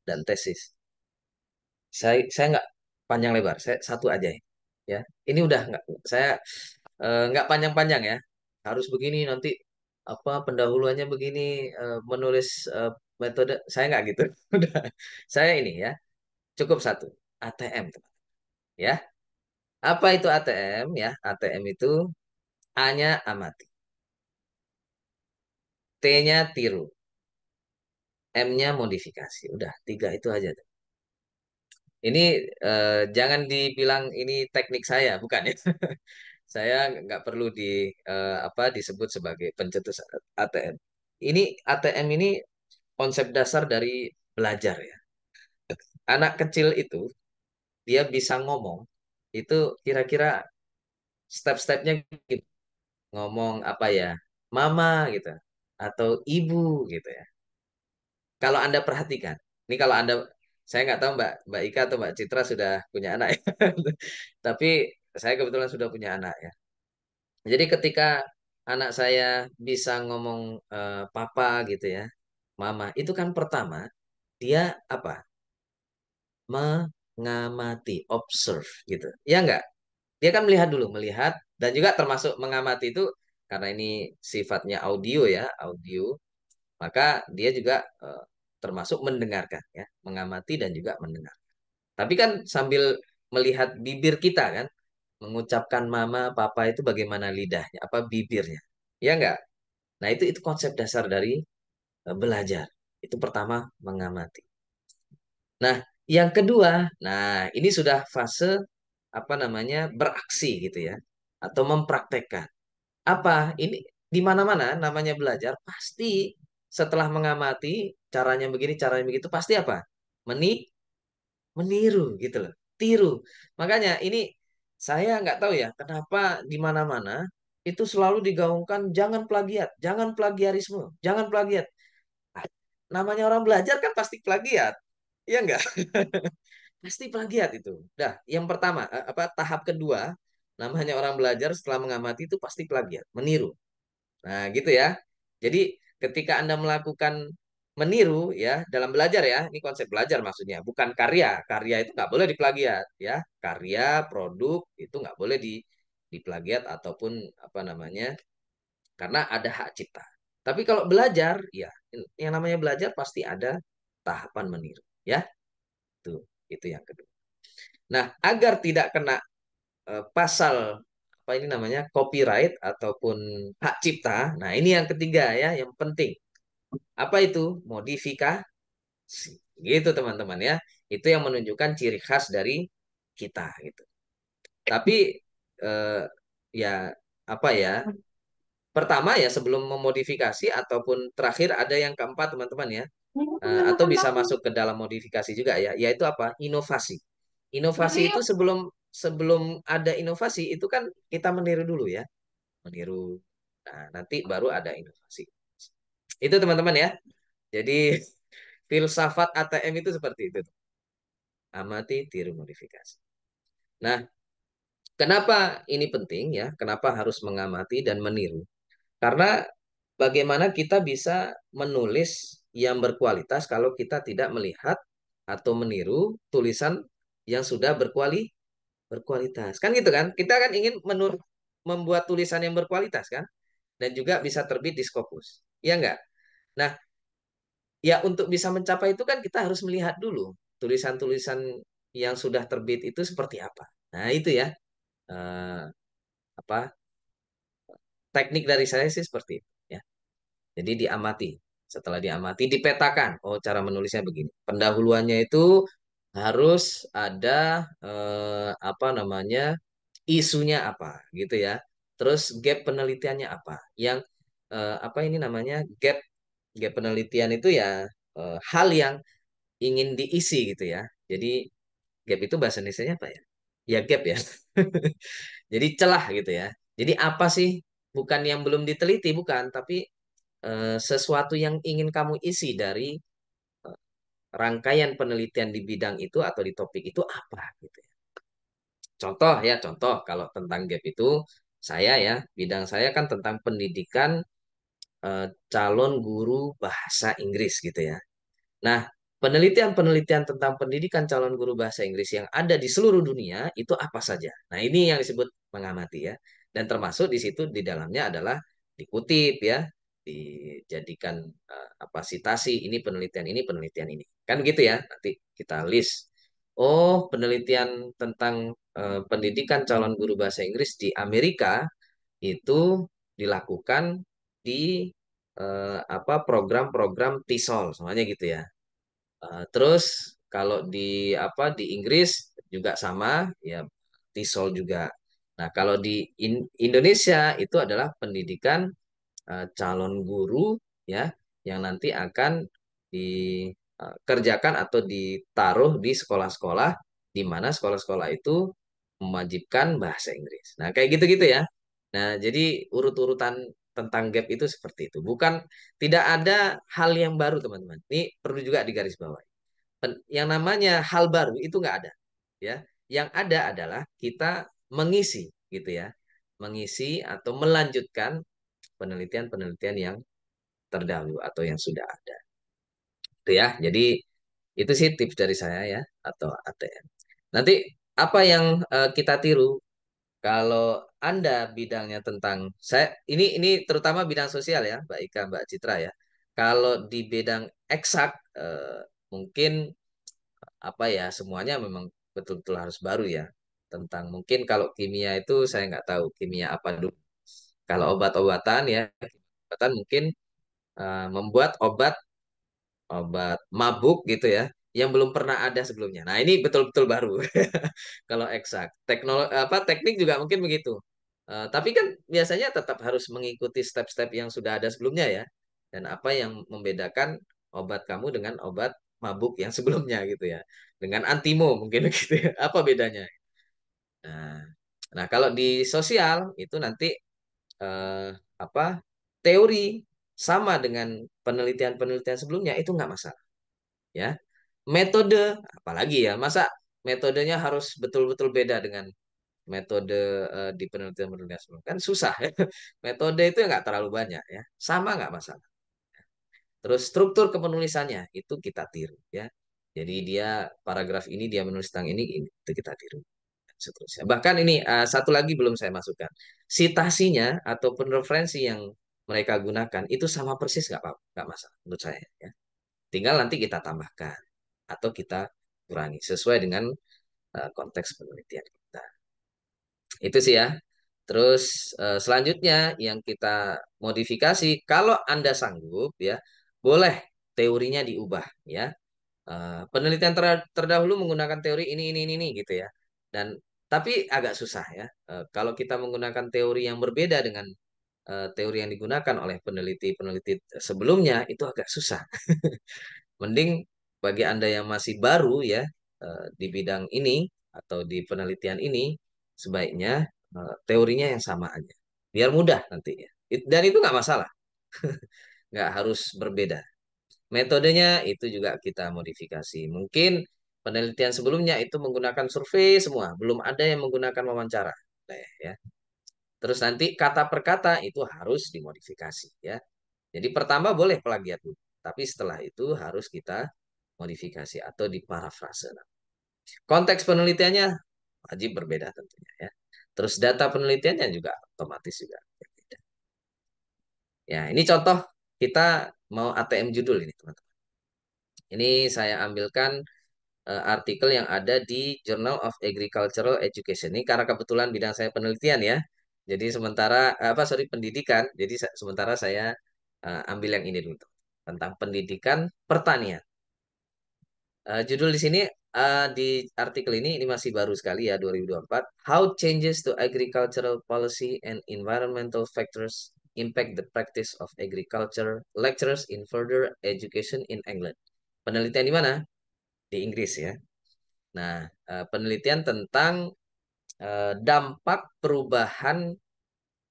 S1: dan tesis, saya nggak panjang lebar, saya satu aja ya. Ini udah nggak saya nggak panjang-panjang ya. Harus begini nanti apa pendahuluannya begini menulis metode saya nggak gitu. Udah saya ini ya cukup satu ATM teman. Ya. Apa itu ATM ya? ATM itu A-nya amati, T-nya tiru, M-nya modifikasi. Udah, tiga itu aja. Ini jangan dibilang ini teknik saya, bukan ya. Saya nggak perlu apa disebut sebagai pencetus ATM. Ini ATM ini konsep dasar dari belajar ya. Anak kecil itu dia bisa ngomong itu kira-kira step-stepnya gitu. Ngomong apa ya, mama gitu atau ibu gitu ya. Kalau Anda perhatikan, ini kalau Anda, saya nggak tahu Mbak Ika atau Mbak Citra sudah punya anak ya. Tapi saya kebetulan sudah punya anak ya. Jadi ketika anak saya bisa ngomong papa gitu ya, mama, itu kan pertama dia apa? Mengamati, observe gitu. Ya enggak? Dia kan melihat dulu, melihat dan juga termasuk mengamati itu karena ini sifatnya audio ya, audio, maka dia juga termasuk mendengarkan ya, mengamati dan juga mendengar. Tapi kan sambil melihat bibir kita kan, mengucapkan mama, papa itu bagaimana lidahnya, apa bibirnya. Ya enggak? Nah, itu konsep dasar dari belajar. Itu pertama mengamati. Nah, yang kedua, nah ini sudah fase apa namanya beraksi gitu ya, atau mempraktekkan. Apa ini di mana-mana namanya belajar pasti setelah mengamati caranya begini, caranya begitu pasti apa? Meni Meniru gitu loh, tiru. Makanya ini saya nggak tahu ya kenapa di mana-mana itu selalu digaungkan jangan plagiat, jangan plagiarisme, jangan plagiat. Ah, namanya orang belajar kan pasti plagiat, iya nggak? Pasti plagiat itu. Dah, yang pertama apa tahap kedua namanya orang belajar setelah mengamati itu pasti plagiat, meniru. Nah, gitu ya. Jadi ketika Anda melakukan meniru ya dalam belajar ya, ini konsep belajar maksudnya, bukan karya. Karya itu nggak boleh diplagiat ya. Karya, produk itu nggak boleh diplagiat ataupun apa namanya, karena ada hak cipta. Tapi kalau belajar, ya yang namanya belajar pasti ada tahapan meniru ya. Itu yang kedua. Nah, agar tidak kena pasal apa ini namanya copyright ataupun hak cipta. Nah, ini yang ketiga ya, yang penting. Apa itu? Modifikasi. Gitu teman-teman ya. Itu yang menunjukkan ciri khas dari kita gitu. Tapi eh, ya apa ya? Pertama ya sebelum memodifikasi ataupun terakhir ada yang keempat teman-teman ya. Atau bisa masuk ke dalam modifikasi juga ya, yaitu apa? Inovasi. Inovasi itu sebelum sebelum ada inovasi itu kan kita meniru dulu ya, meniru. Nah, nanti baru ada inovasi. Itu teman-teman ya. Jadi filsafat ATM itu seperti itu. Amati, tiru, modifikasi. Nah, kenapa ini penting ya? Kenapa harus mengamati dan meniru? Karena bagaimana kita bisa menulis yang berkualitas kalau kita tidak melihat atau meniru tulisan yang sudah berkualitas. Kan gitu kan? Kita kan ingin membuat tulisan yang berkualitas kan? Dan juga bisa terbit di Scopus. Iya enggak? Nah, ya untuk bisa mencapai itu kan kita harus melihat dulu tulisan-tulisan yang sudah terbit itu seperti apa. Nah, itu ya. eh, apa teknik dari saya sih seperti itu ya. Jadi diamati. Setelah diamati, dipetakan. Oh, cara menulisnya begini. Pendahuluannya itu harus ada apa namanya isunya apa gitu ya. Terus gap penelitiannya apa? Yang apa ini namanya gap penelitian itu ya hal yang ingin diisi gitu ya. Jadi gap itu bahasa Indonesia apa ya? Ya gap ya. Jadi celah gitu ya. Jadi apa sih? Bukan yang belum diteliti, bukan, tapi sesuatu yang ingin kamu isi dari rangkaian penelitian di bidang itu atau di topik itu apa gitu ya. Contoh ya, contoh kalau tentang gap itu saya ya, bidang saya kan tentang pendidikan calon guru bahasa Inggris gitu ya. Nah, penelitian-penelitian tentang pendidikan calon guru bahasa Inggris yang ada di seluruh dunia itu apa saja. Nah, ini yang disebut mengamati ya. Dan termasuk di situ di dalamnya adalah dikutip ya, dijadikan apa sitasi ini penelitian ini. Kan gitu ya. Nanti kita list. Oh, penelitian tentang pendidikan calon guru bahasa Inggris di Amerika itu dilakukan di apa program-program TESOL semuanya gitu ya. Terus kalau di apa di Inggris juga sama ya TESOL juga. Nah, kalau di Indonesia itu adalah pendidikan calon guru ya yang nanti akan dikerjakan atau ditaruh di sekolah-sekolah di mana sekolah-sekolah itu mewajibkan bahasa Inggris. Nah, kayak gitu-gitu ya. Nah, jadi urut-urutan tentang gap itu seperti itu. Bukan tidak ada hal yang baru, teman-teman. Ini perlu juga digarisbawahi. Yang namanya hal baru itu nggak ada, ya. Yang ada adalah kita mengisi, gitu ya, mengisi atau melanjutkan penelitian-penelitian yang terdahulu atau yang sudah ada. Itu ya. Jadi itu sih tips dari saya ya atau ATM. Nanti apa yang kita tiru? Kalau Anda bidangnya tentang saya ini terutama bidang sosial ya, Mbak Ika, Mbak Citra ya. Kalau di bidang eksak mungkin apa ya semuanya memang betul-betul harus baru ya. Tentang mungkin kalau kimia itu saya nggak tahu kimia apa dulu. Kalau obat-obatan ya, obatan mungkin membuat obat obat mabuk gitu ya yang belum pernah ada sebelumnya. Nah, ini betul-betul baru. Kalau eksak. Teknologi apa teknik juga mungkin begitu. Tapi kan biasanya tetap harus mengikuti step-step yang sudah ada sebelumnya ya. Dan apa yang membedakan obat kamu dengan obat mabuk yang sebelumnya gitu ya. Dengan antimo mungkin begitu ya. Apa bedanya? Nah, nah kalau di sosial itu nanti eh, apa teori sama dengan penelitian-penelitian sebelumnya itu nggak masalah ya. Metode apalagi ya, masa metodenya harus betul-betul beda dengan metode di penelitian-penelitian sebelumnya kan susah ya. Metode itu ya nggak terlalu banyak ya, sama nggak masalah. Terus struktur kepenulisannya itu kita tiru ya. Jadi dia paragraf ini dia menulis tentang ini itu kita tiru dan seterusnya. Bahkan ini satu lagi belum saya masukkan. Sitasinya ataupun referensi yang mereka gunakan itu sama persis nggak apa nggak masalah menurut saya ya. Tinggal nanti kita tambahkan atau kita kurangi sesuai dengan konteks penelitian kita. Itu sih ya. Terus selanjutnya yang kita modifikasi, kalau Anda sanggup ya, boleh teorinya diubah ya. Penelitian terdahulu menggunakan teori ini gitu ya. Dan tapi agak susah ya. Kalau kita menggunakan teori yang berbeda dengan teori yang digunakan oleh peneliti-peneliti sebelumnya itu agak susah. Mending bagi Anda yang masih baru ya di bidang ini atau di penelitian ini, sebaiknya teorinya yang sama aja. Biar mudah nanti ya. Dan itu nggak masalah, nggak harus berbeda. Metodenya itu juga kita modifikasi. Mungkin penelitian sebelumnya itu menggunakan survei semua, belum ada yang menggunakan wawancara. Nah, ya. Terus nanti kata per kata itu harus dimodifikasi ya. Jadi pertama boleh plagiat dulu, tapi setelah itu harus kita modifikasi atau diparafrase. Konteks penelitiannya wajib berbeda tentunya ya. Terus data penelitiannya juga otomatis juga berbeda. Ya, ini contoh kita mau ATM judul ini teman-teman. Ini saya ambilkan artikel yang ada di Journal of Agricultural Education. Ini karena kebetulan bidang saya penelitian ya. Jadi sementara pendidikan. Jadi sementara saya ambil yang ini dulu tentang pendidikan pertanian. Judul di sini di artikel ini masih baru sekali ya 2024. How changes to agricultural policy and environmental factors impact the practice of agriculture lectures in further education in England. Penelitian di mana? Di Inggris ya. Nah, penelitian tentang dampak perubahan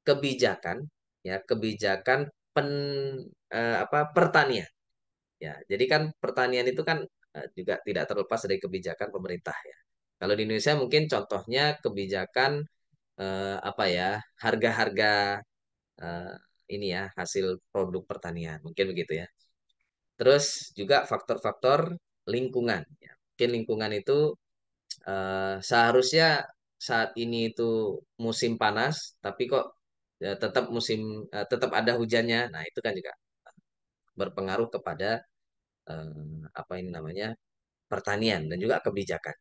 S1: kebijakan ya, kebijakan pen pertanian. Ya, jadi kan pertanian itu kan juga tidak terlepas dari kebijakan pemerintah ya. Kalau di Indonesia mungkin contohnya kebijakan apa ya, harga-harga eh, ini ya, hasil produk pertanian, mungkin begitu ya. Terus juga faktor-faktor lingkungan ya. Mungkin lingkungan itu seharusnya saat ini itu musim panas, tapi kok ya, tetap ada hujannya. Nah, itu kan juga berpengaruh kepada apa ini namanya pertanian dan juga kebijakan.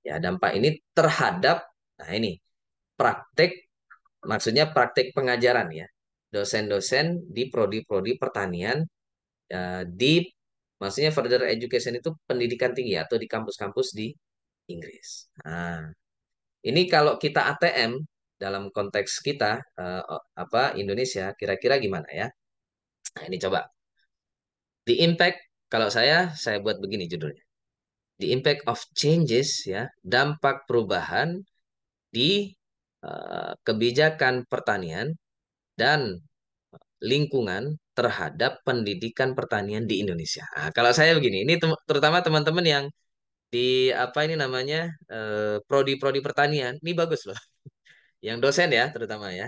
S1: Ya, dampak ini terhadap nah ini praktek maksudnya praktek pengajaran ya. Dosen-dosen di prodi-prodi pertanian di maksudnya further education itu pendidikan tinggi atau di kampus-kampus di Inggris. Nah, ini kalau kita ATM dalam konteks kita Indonesia kira-kira gimana ya? Nah, ini coba. The impact kalau saya buat begini judulnya. The impact of changes ya, dampak perubahan di kebijakan pertanian dan lingkungan terhadap pendidikan pertanian di Indonesia. Nah, kalau saya begini, ini terutama teman-teman yang di apa ini namanya prodi-prodi pertanian, ini bagus loh. Yang dosen ya terutama ya.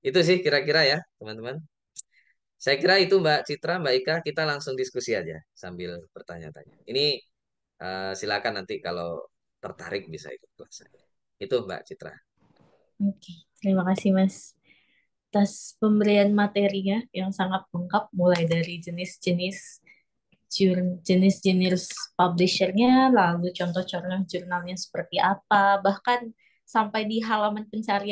S1: Itu sih kira-kira ya teman-teman. Saya kira itu Mbak Citra, Mbak Ika, kita langsung diskusi aja sambil bertanya-tanya. Ini silakan nanti kalau tertarik bisa ikut kelas saya. Itu Mbak Citra.
S2: Oke, terima kasih Mas atas pemberian materinya yang sangat lengkap mulai dari jenis-jenis publishernya, lalu contoh-contoh jurnalnya seperti apa, bahkan sampai di halaman pencarian